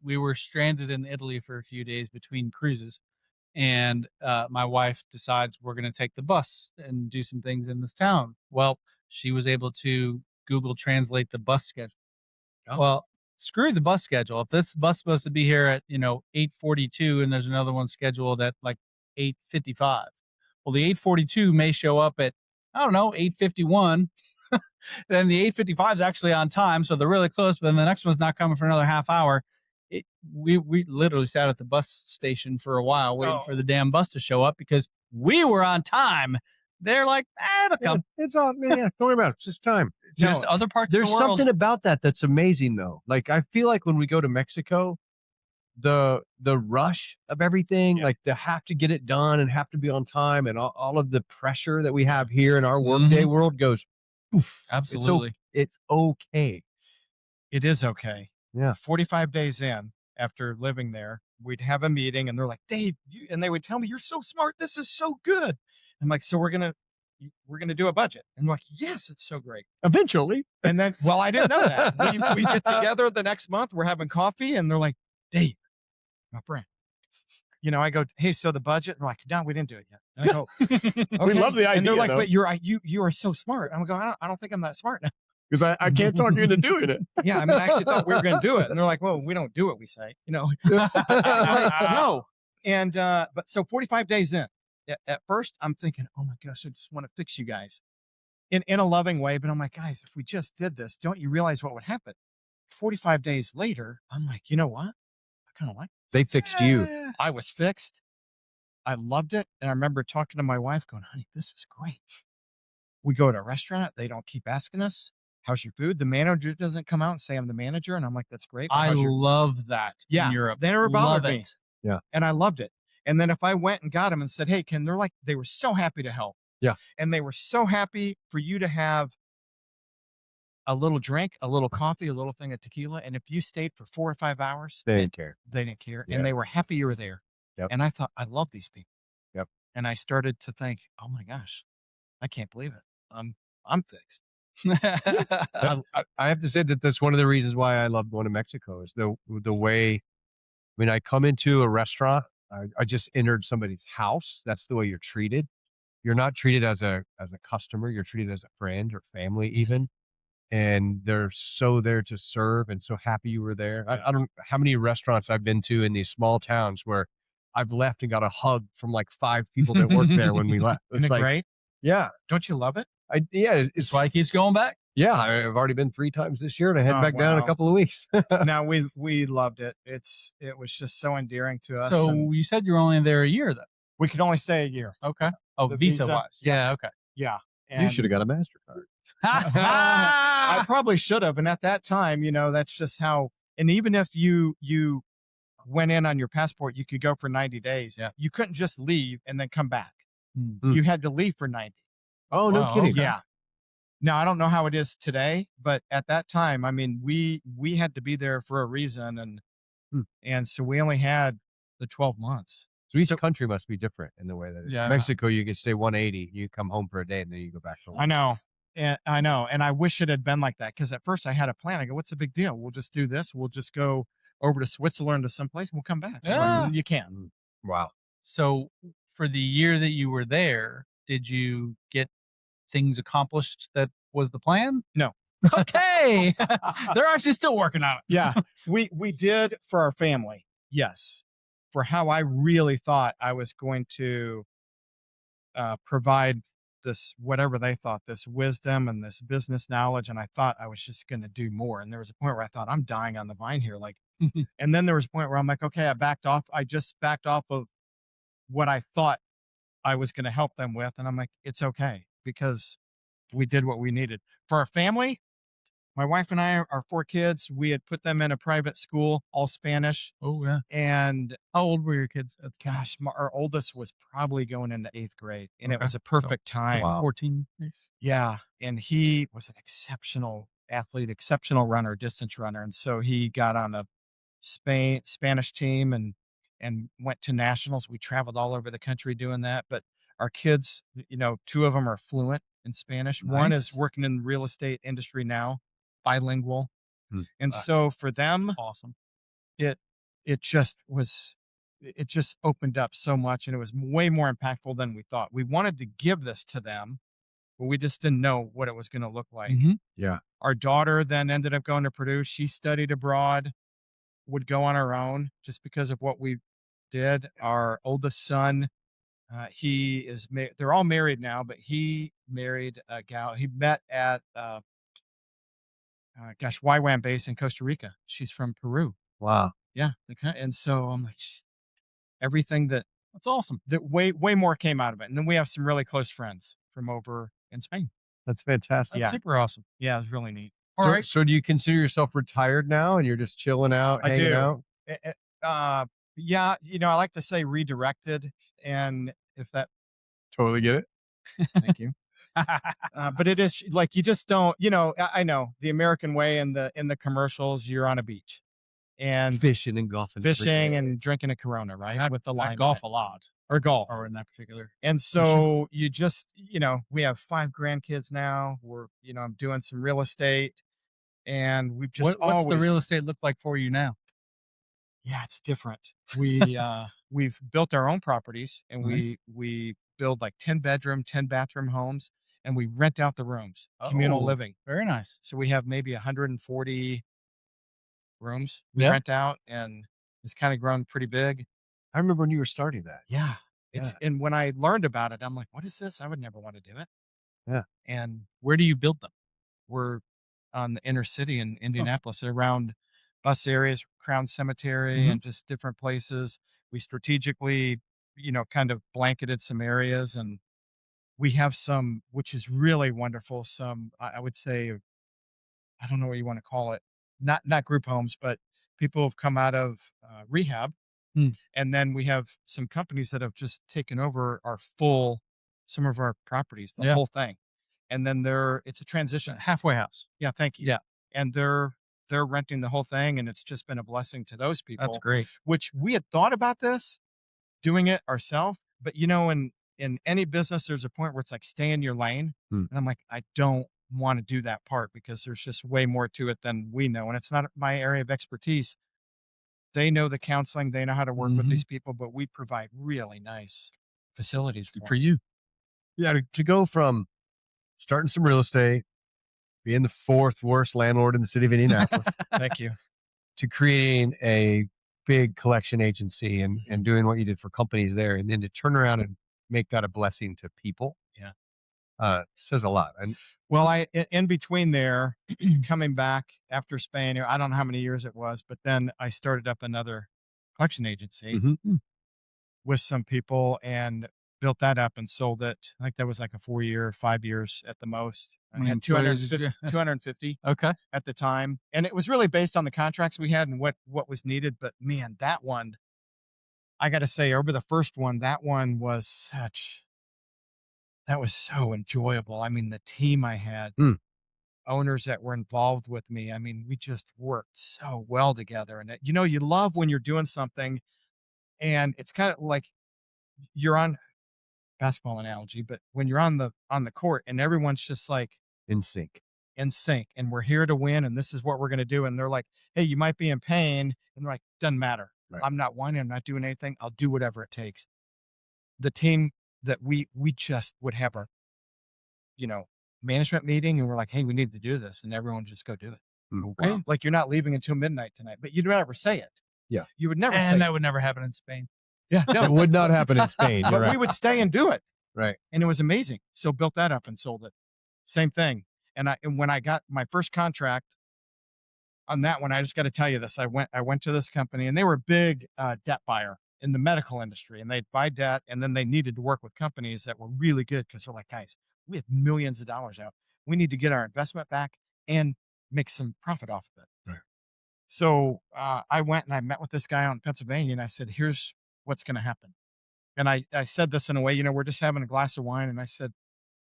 We were stranded in Italy for a few days between cruises, and my wife decides we're going to take the bus and do some things in this town. Well, she was able to Google Translate the bus schedule. Oh. Well, screw the bus schedule. If this bus is supposed to be here at 8:42 and there's another one scheduled at like 8:55, well, the 8:42 may show up at, I don't know, 8:51. Then the 8:55 is actually on time, so they're really close. But then the next one's not coming for another half hour. We literally sat at the bus station for a while waiting for the damn bus to show up because we were on time. They're like, it'll come. It's all, yeah, don't worry about it. It's just time. Just other parts There's of the world. something about that that's amazing, though. Like, I feel like when we go to Mexico, the rush of everything, like the have to get it done and have to be on time, and all of the pressure that we have here in our workday world goes, poof. Absolutely. It's okay. It is okay. Yeah. 45 days in, after living there, we'd have a meeting, and they're like, Dave, and they would tell me, you're so smart. This is so good. I'm like, so we're going to we're going to do a budget. And I'm like, yes, it's so great. Eventually. And then, well, I didn't know that. We get together the next month, we're having coffee, and they're like, Dave, my friend, I go, hey, so the budget? And they're like, no, we didn't do it yet. And I go, okay. We love the idea. And they're like, though, but you are so smart. I'm going, I don't think I'm that smart now. because I can't talk you into doing it. Yeah, I mean, I actually thought we were going to do it. And they're like, well, we don't do what we say, Like, no. And, but so 45 days in, at first I'm thinking, oh my gosh, I just want to fix you guys in a loving way. But I'm like, guys, if we just did this, don't you realize what would happen? 45 days later, I'm like, you know what? I kind of like this. They fixed you. I was fixed. I loved it. And I remember talking to my wife going, honey, this is great. We go to a restaurant. They don't keep asking us, how's your food? The manager doesn't come out and say, I'm the manager. And I'm like, that's great. I love that in Europe. They never bothered Love me. it. Yeah. And I loved it. And then if I went and got them and said, hey, they were so happy to help. Yeah. And they were so happy for you to have a little drink, a little coffee, a little thing of tequila. And if you stayed for 4 or 5 hours, They didn't care. they didn't care. Yeah. And they were happy you were there. Yep. And I thought, I love these people. Yep. And I started to think, oh my gosh, I can't believe it. I'm fixed. I have to say that that's one of the reasons why I love going to Mexico is the way, I mean, I come into a restaurant, I just entered somebody's house. That's the way you're treated. You're not treated as a customer. You're treated as a friend or family even. And they're so there to serve and so happy you were there. I don't know how many restaurants I've been to in these small towns where I've left and got a hug from like 5 people that worked there when we left. Isn't it like, great? yeah, Don't you love it? it's Why he keeps going back. yeah. I've already been 3 times this year and I head back down in a couple of weeks. Now we loved it. It was just so endearing to us. So and you said you were only there a year, then? we could only stay a year. Okay. Oh, The visa visa. wise. Yeah. Okay. Yeah. You And should have got a MasterCard. I probably should have. And at that time, that's just how, and even if you went in on your passport, you could go for 90 days. Yeah. You couldn't just leave and then come back. Hmm. You had to leave for 90. Oh, no Wow, kidding. okay. Yeah. Now, I don't know how it is today, but at that time, I mean, we had to be there for a reason. And so we only had the 12 months. So each country must be different in the way that Yeah. Mexico, you can stay 180, you come home for a day and then you go back home. I know. And I know. And I wish it had been like that. Cause at first I had a plan. I go, what's the big deal? We'll just do this. We'll just go over to Switzerland to someplace and we'll come back. Yeah. You can. Wow. So for the year that you were there, did you get things accomplished that was the plan? No. Okay. They're actually still working on it. Yeah. We did for our family. Yes. For how I really thought I was going to provide this, whatever they thought, this wisdom and this business knowledge. And I thought I was just going to do more. And there was a point where I thought I'm dying on the vine here. Like, and then there was a point where I'm like, okay, I backed off. I just backed off of what I thought I was going to help them with. And I'm like, it's okay because we did what we needed for our family. My wife and I, our 4 kids, we had put them in a private school, all Spanish. Oh, yeah. And How old were your kids? gosh, our oldest was probably going into 8th grade, and it Okay. was a perfect time. Wow. 14. Yeah. And he was an exceptional athlete, exceptional runner, distance runner. And so he got on a Spanish team and went to nationals. We traveled all over the country doing that. But our kids, 2 of them are fluent in Spanish. One is Nice. working in the real estate industry now, bilingual. And Nice. so for them, Awesome. it just opened up so much, and it was way more impactful than we thought. We wanted to give this to them, but we just didn't know what it was going to look like. Mhm. Yeah. Our daughter then ended up going to Purdue. She studied abroad, would go on her own just because of what we did. Our oldest son, they're all married now, but he married a gal he met at YWAM base in Costa Rica. She's from Peru. Wow. Yeah. And so I'm like, everything that awesome. That way more came out of it. And then we have some really close friends from over in Spain. That's fantastic. That's super awesome. Yeah, it was really neat. All right. So do you consider yourself retired now and you're just chilling out, I hanging do. out? Yeah, I like to say redirected, and if that, Totally get it. thank you. But it is like, you just don't, I know the American way in the commercials, you're on a beach and fishing and golfing. fishing and drinking a Corona, right? With the I lime. golf a lot, Or golf. or in that particular. And so you just, we have 5 grandkids now. I'm doing some real estate, and we've just What's the always, real estate look like for you now? yeah, it's different. We've built our own properties, and Nice. we build like 10 bedroom, 10 bathroom homes, and we rent out the rooms, communal Oh, living. Very nice. So we have maybe 140 rooms we Yeah. rent out, and it's kind of grown pretty big. I remember when you were starting that. Yeah. And when I learned about it, I'm like, what is this? I would never want to do it. Yeah. And Where do you build them? we're on the inner city in Indianapolis, around bus areas, Crown Cemetery, and just different places. We strategically, kind of blanketed some areas, and we have some, which is really wonderful. Some, I would say, I don't know what you want to call it, not group homes, but people have come out of rehab, Hmm. and then we have some companies that have just taken over some of our properties, the Yeah. whole thing, and then it's a transition. Halfway house. Yeah, thank you. Yeah. And they're renting the whole thing, and it's just been a blessing to those people. That's great. Which we had thought about this, doing it ourselves, but in any business, there's a point where it's like, stay in your lane. And I'm like, I don't want to do that part, because there's just way more to it than we know, and it's not my area of expertise. They know the counseling, they know how to work with these people, but we provide really nice facilities For you. Yeah, to go from starting some real estate, being the 4th worst landlord in the city of Indianapolis, Thank you. to creating a big collection agency and doing what you did for companies there, and then to turn around and make that a blessing to people. Yeah. Says a lot. And Well, in between there, coming back after Spain, I don't know how many years it was, but then I started up another collection agency with some people, and built that up and sold it. I think that was like a 5 years at the most. I had 250 Okay. at the time. And it was really based on the contracts we had and what was needed. But man, that one, I got to say, over the first one, that was so enjoyable. I mean, the team I had, owners that were involved with me. I mean, we just worked so well together. And you love when you're doing something, and it's kind of like, you're on basketball analogy, but when you're on the court and everyone's just like in sync, and we're here to win, and this is what we're going to do. And they're like, hey, you might be in pain. And they're like, doesn't matter. Right. I'm not whining. I'm not doing anything. I'll do whatever it takes. The team that we just would have our, management meeting, and we're like, hey, we need to do this. And everyone just go do it. Okay. Wow. Like, you're not leaving until midnight tonight, but you'd never say it. Yeah. You would never say And that it. would never happen in Spain. Yeah. It No, would not happen in Spain. You're but right. we would stay and do it. Right. And it was amazing. So built that up and sold it. Same thing. And when I got my first contract on that one, I just got to tell you this. I went to this company, and they were a big debt buyer in the medical industry, and they'd buy debt, and then they needed to work with companies that were really good, because they're like, guys, we have millions of dollars out. We need to get our investment back and make some profit off of it. Right. So I went and I met with this guy out in Pennsylvania, and I said, here's what's going to happen. And I said this in a way, we're just having a glass of wine. And I said,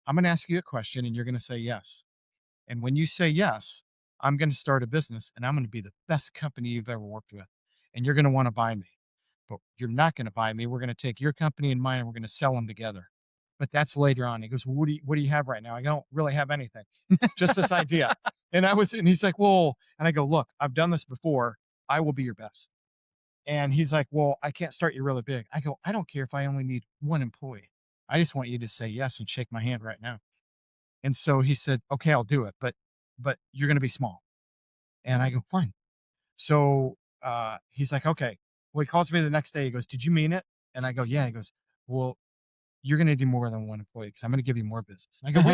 I'm going to ask you a question, and you're going to say yes. And when you say yes, I'm going to start a business, and I'm going to be the best company you've ever worked with. And you're going to want to buy me. But you're not going to buy me. We're going to take your company and mine, and we're going to sell them together. But that's later on. He goes, well, what do you have right now? I don't really have anything, just this idea. And he's like, well, and I go, look, I've done this before. I will be your best. And he's like, well, I can't start you really big. I go, I don't care if I only need 1 employee. I just want you to say yes and shake my hand right now. And so he said, okay, I'll do it, but you're going to be small. And I go, fine. So he's like, okay. Well, he calls me the next day. He goes, did you mean it? And I go, yeah. He goes, well, you're going to do more than 1 employee, because I'm going to give you more business. And I go, I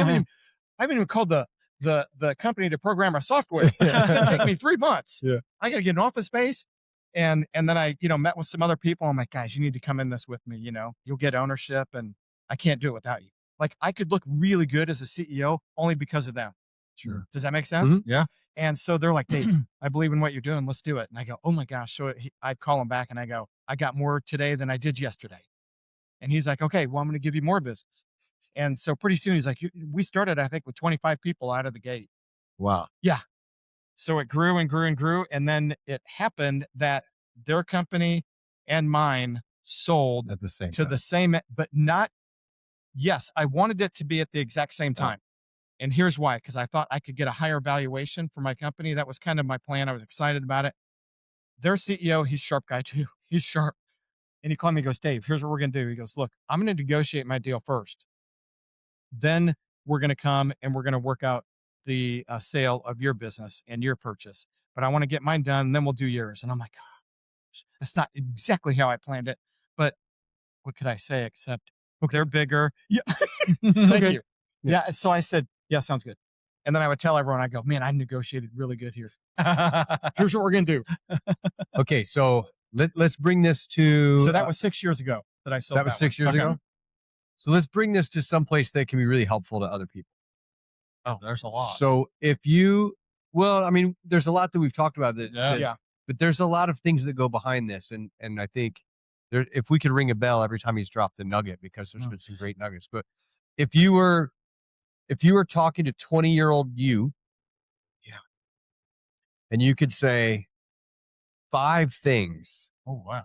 haven't even called the company to program our software. It's going to take me 3 months. Yeah. I got to get an office space. And then I, met with some other people. I'm like, guys, you need to come in this with me. You'll get ownership, and I can't do it without you. Like, I could look really good as a CEO only because of them. Sure. Does that make sense? Yeah. And so they're like, Dave, I believe in what you're doing. Let's do it. And I go, oh my gosh. So I'd call him back, and I go, I got more today than I did yesterday. And he's like, okay, well, I'm going to give you more business. And so pretty soon he's like, we started, I think, with 25 people out of the gate. Wow. Yeah. So it grew and grew and grew. And then it happened that their company and mine sold At the same to time. the same, but not, yes, I wanted it to be at the exact same time. And here's why, because I thought I could get a higher valuation for my company. That was kind of my plan. I was excited about it. Their CEO, he's a sharp guy too. He's sharp. And he called me and goes, Dave, here's what we're going to do. He goes, look, I'm going to negotiate my deal first. Then we're going to come and we're going to work out the sale of your business and your purchase. But I want to get mine done and then we'll do yours. And I'm like, gosh, that's not exactly how I planned it. But what could I say except they're bigger? Yeah. Thank you. Yeah. So I said, yeah, sounds good. And then I would tell everyone, I go, man, I negotiated really good here. Here's what we're going to do. Okay. So let's bring this to. So that was 6 years ago that I sold that was 6 years ago. So let's bring this to some place that can be really helpful to other people. Oh, there's a lot. So if you, well, I mean, there's a lot that we've talked about Yeah. but there's a lot of things that go behind this. And I think there, if we could ring a bell every time he's dropped a nugget, because there's been some great nuggets, but if you were talking to 20-year-old you, and you could say 5 things Oh, wow.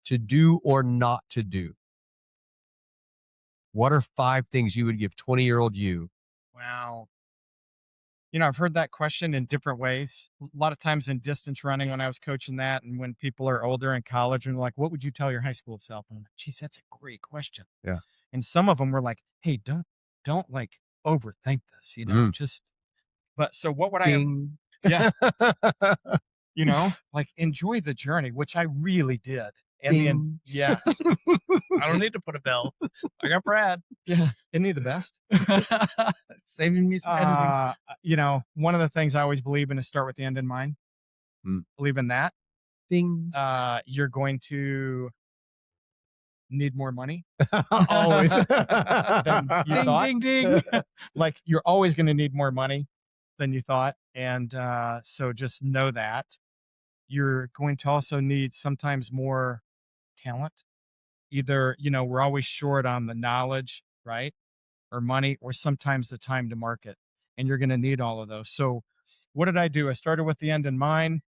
to do or not to do, what are 5 things you would give 20-year-old you? Wow. You know, I've heard that question in different ways. A lot of times in distance running when I was coaching that, and when people are older in college and they're like, what would you tell your high school self? And I'm like, geez, that's a great question. Yeah. And some of them were like, hey, don't like overthink this, you know, just, but so what would Ding. yeah, you know, like enjoy the journey, which I really did. And then, yeah, I don't need to put a bell. I got Brad. yeah, isn't he the best? Saving me some editing. You know, one of the things I always believe in is start with the end in mind. Believe in that. Ding. You're going to need more money. Always. than you Ding, thought. ding, ding. Like you're always going to need more money than you thought. And so just know that. You're going to also need sometimes more talent. Either, you know, we're always short on the knowledge, right? Or money, or sometimes the time to market. And you're going to need all of those. So what did I do? I started with the end in mind.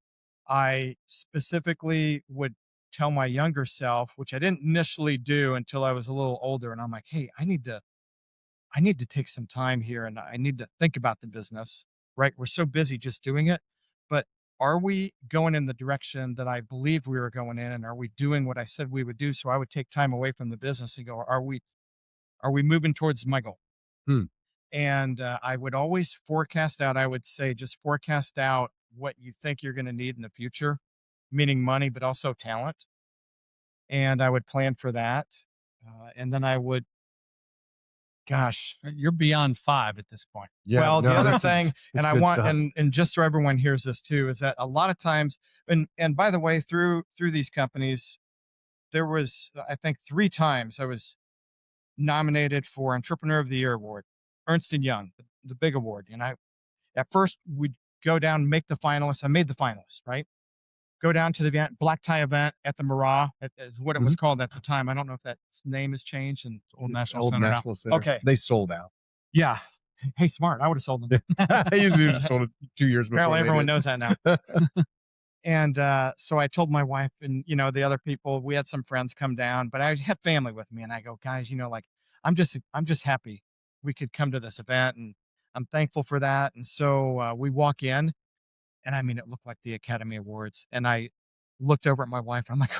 I specifically would tell my younger self, which I didn't initially do until I was a little older. And I'm like, hey, I need to take some time here and I need to think about the business, right? We're so busy just doing it, but are we going in the direction that I believed we were going in? And are we doing what I said we would do? So I would take time away from the business and go, are we moving towards my goal? And I would always forecast out, I would say, just forecast out what you think you're going to need in the future, meaning money, but also talent. And I would plan for that. And then I would, gosh, You're beyond 5 at this point. Yeah, well, no, the other this is- thing, this and I good want, stuff. and just so everyone hears this too, is that a lot of times, and by the way, through these companies, there was, I think 3 times I was nominated for Entrepreneur of the Year award, Ernst & Young, the big award. And at first we'd go down, make the finalists. I made the finalists, right? Go down to the event, black tie event at the Murrah, is what it was called at the time. I don't know if that name has changed. And Old National Old Center now. National Center. Okay. They sold out. yeah, hey, smart. I would have sold them. They usually just sold it 2 years before. Apparently they everyone did. knows that now. And so I told my wife and, you know, the other people, we had some friends come down, but I had family with me. And I go, guys, you know, like, I'm just happy we could come to this event and I'm thankful for that. And so we walk in and I mean, it looked like the Academy Awards. And I looked over at my wife. I'm like,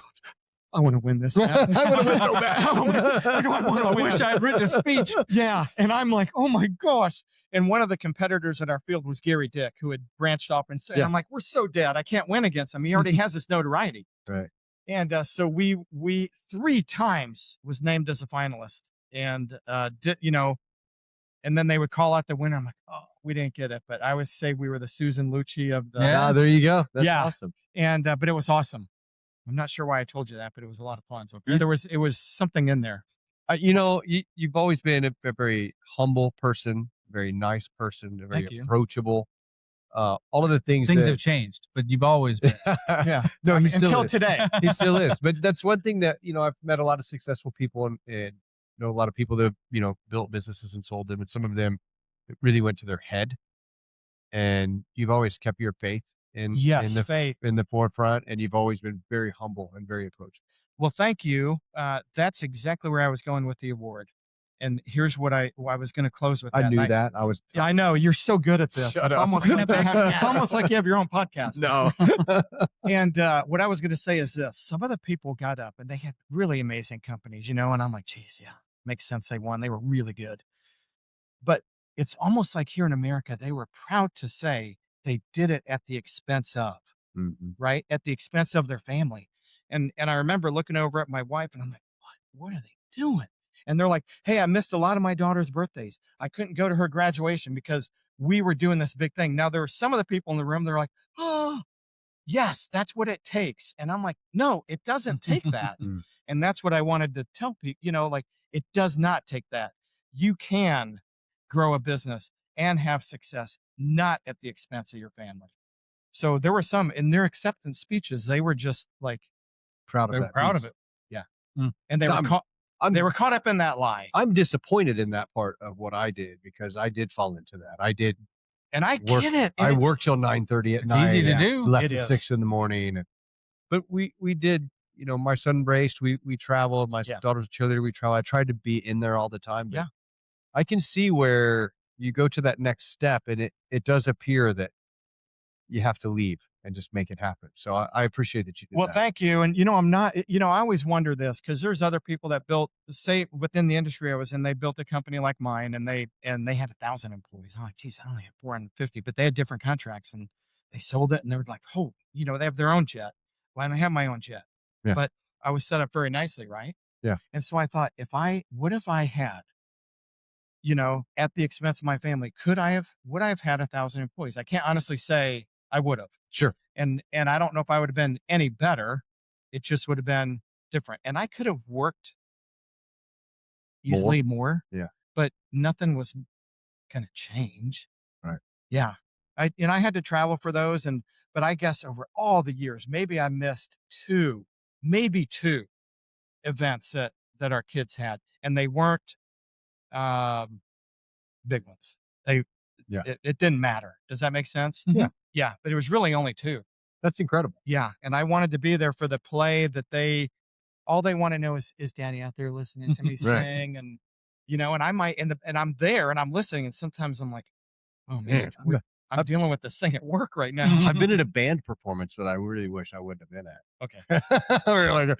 I want to win this. I want to win so bad. I wish I had written a speech. Yeah. And I'm like, oh my gosh. And one of the competitors in our field was Gary Dick, who had branched off and said, I'm like, we're so dead. I can't win against him. He already has this notoriety. Right. And so we 3 times was named as a finalist and did, you know, and then they would call out the winner. I'm like, oh, we didn't get it. But I would say we were the Susan Lucci of the, Yeah. Ah, there you go. That's Yeah. awesome. and, but it was awesome. I'm not sure why I told you that, but it was a lot of fun. So it was something in there. You know, you've always been a very humble person, very nice person, very Thank you. approachable. All of the things Things that, have changed, but you've always been. Yeah. No, he still Until is. today. He still is. But that's one thing that, you know, I've met a lot of successful people and know a lot of people that have, you know, built businesses and sold them. And some of them, it really went to their head. and you've always kept your faith in faith. in the forefront, and you've always been very humble and very approachable. Well, thank you. That's exactly where I was going with the award. And here's what I was going to close with. I knew that. I was. Yeah, I know. You're so good at this. Shut It's up. almost like it's almost like you have your own podcast. No. And what I was going to say is this: some of the people got up and they had really amazing companies, and I'm like, geez, yeah, makes sense. They won. They were really good. But it's almost like here in America, they were proud to say they did it at the expense of, right? At the expense of their family. And I remember looking over at my wife and I'm like, what are they doing? And they're like, hey, I missed a lot of my daughter's birthdays. I couldn't go to her graduation because we were doing this big thing. Now, there were some of the people in the room, they're like, oh, yes, that's what it takes. And I'm like, no, it doesn't take that. And that's what I wanted to tell people, like, it does not take that. You can grow a business and have success, not at the expense of your family. So there were some in their acceptance speeches, they were just like, proud of it. Yeah. And they were caught up in that lie. I'm disappointed in that part of what I did because I did fall into that. I did. And I get it. I worked till 9:30 at night. It's easy to do. Left at 6 a.m. But we did, my son raced, we traveled, my daughter's a cheerleader, we traveled. I tried to be in there all the time. But I can see where you go to that next step and it does appear that you have to leave and just make it happen. So I appreciate that you did that. Thank you. And, I'm not, I always wonder this because there's other people that built, say within the industry I was in, they built a company like mine and they had 1,000 employees. I'm like, geez, I only have 450, but they had different contracts and they sold it and they were like, oh, they have their own jet. Well, I don't have my own jet, but I was set up very nicely. Right. Yeah. And so I thought, what if I had, at the expense of my family, would I have had 1,000 employees? I can't honestly say I would have. Sure. And I don't know if I would have been any better. It just would have been different. And I could have worked easily more. Yeah. But nothing was going to change. Right. Yeah. I had to travel for those. But I guess over all the years, maybe I missed maybe two events that our kids had. And they weren't big ones. It didn't matter. Does that make sense? Yeah. Yeah. But it was really only two. That's incredible. Yeah. And I wanted to be there for the play that all they want to know is Daddy out there listening to me sing? And, and I might, and I'm there and I'm listening. And sometimes I'm like, oh man, I'm dealing with this thing at work right now. I've been at a band performance that I really wish I wouldn't have been at. Okay. We're like,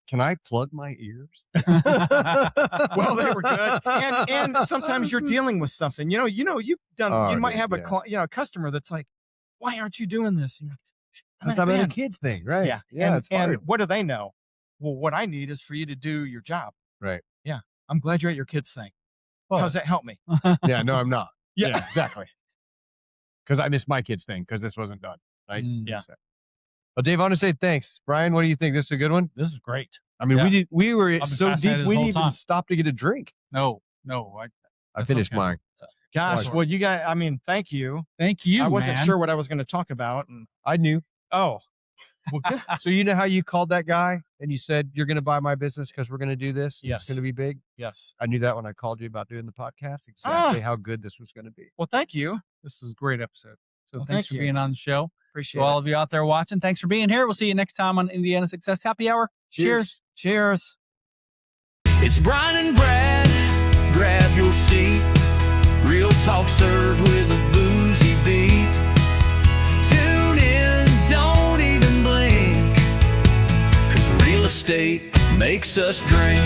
can I plug my ears? Well, they were good. And sometimes you're dealing with something, you've done, you might have a customer that's like, why aren't you doing this? And I'm at a kid's thing, right? Yeah. Yeah. And what do they know? Well, what I need is for you to do your job. Right. Yeah. I'm glad you're at your kid's thing. How does that help me? Yeah, no, I'm not. Yeah. Exactly. Because I missed my kid's thing because this wasn't done. Right? Yeah. Well, Dave, I want to say thanks. Brian, what do you think? This is a good one? This is great. I mean, we were so deep, we didn't even time. stop to get a drink. No. I finished mine. Gosh, well, you guys, thank you. Thank you, I wasn't sure what I was going to talk about. And I knew. Oh, well, good. So you know how you called that guy and you said, you're going to buy my business because we're going to do this? Yes. It's going to be big? Yes. I knew that when I called you about doing the podcast, exactly how good this was going to be. Well, thank you. This is a great episode. So Well, thanks thank for you. being on the show. Appreciate To it. all of you out there watching, thanks for being here. We'll see you next time on Indiana Success Happy Hour. Cheers. Cheers. It's Brian and Brad. Grab your seat. Real talk served with a boozy beat. Tune in, don't even blink. 'Cause real estate makes us drink.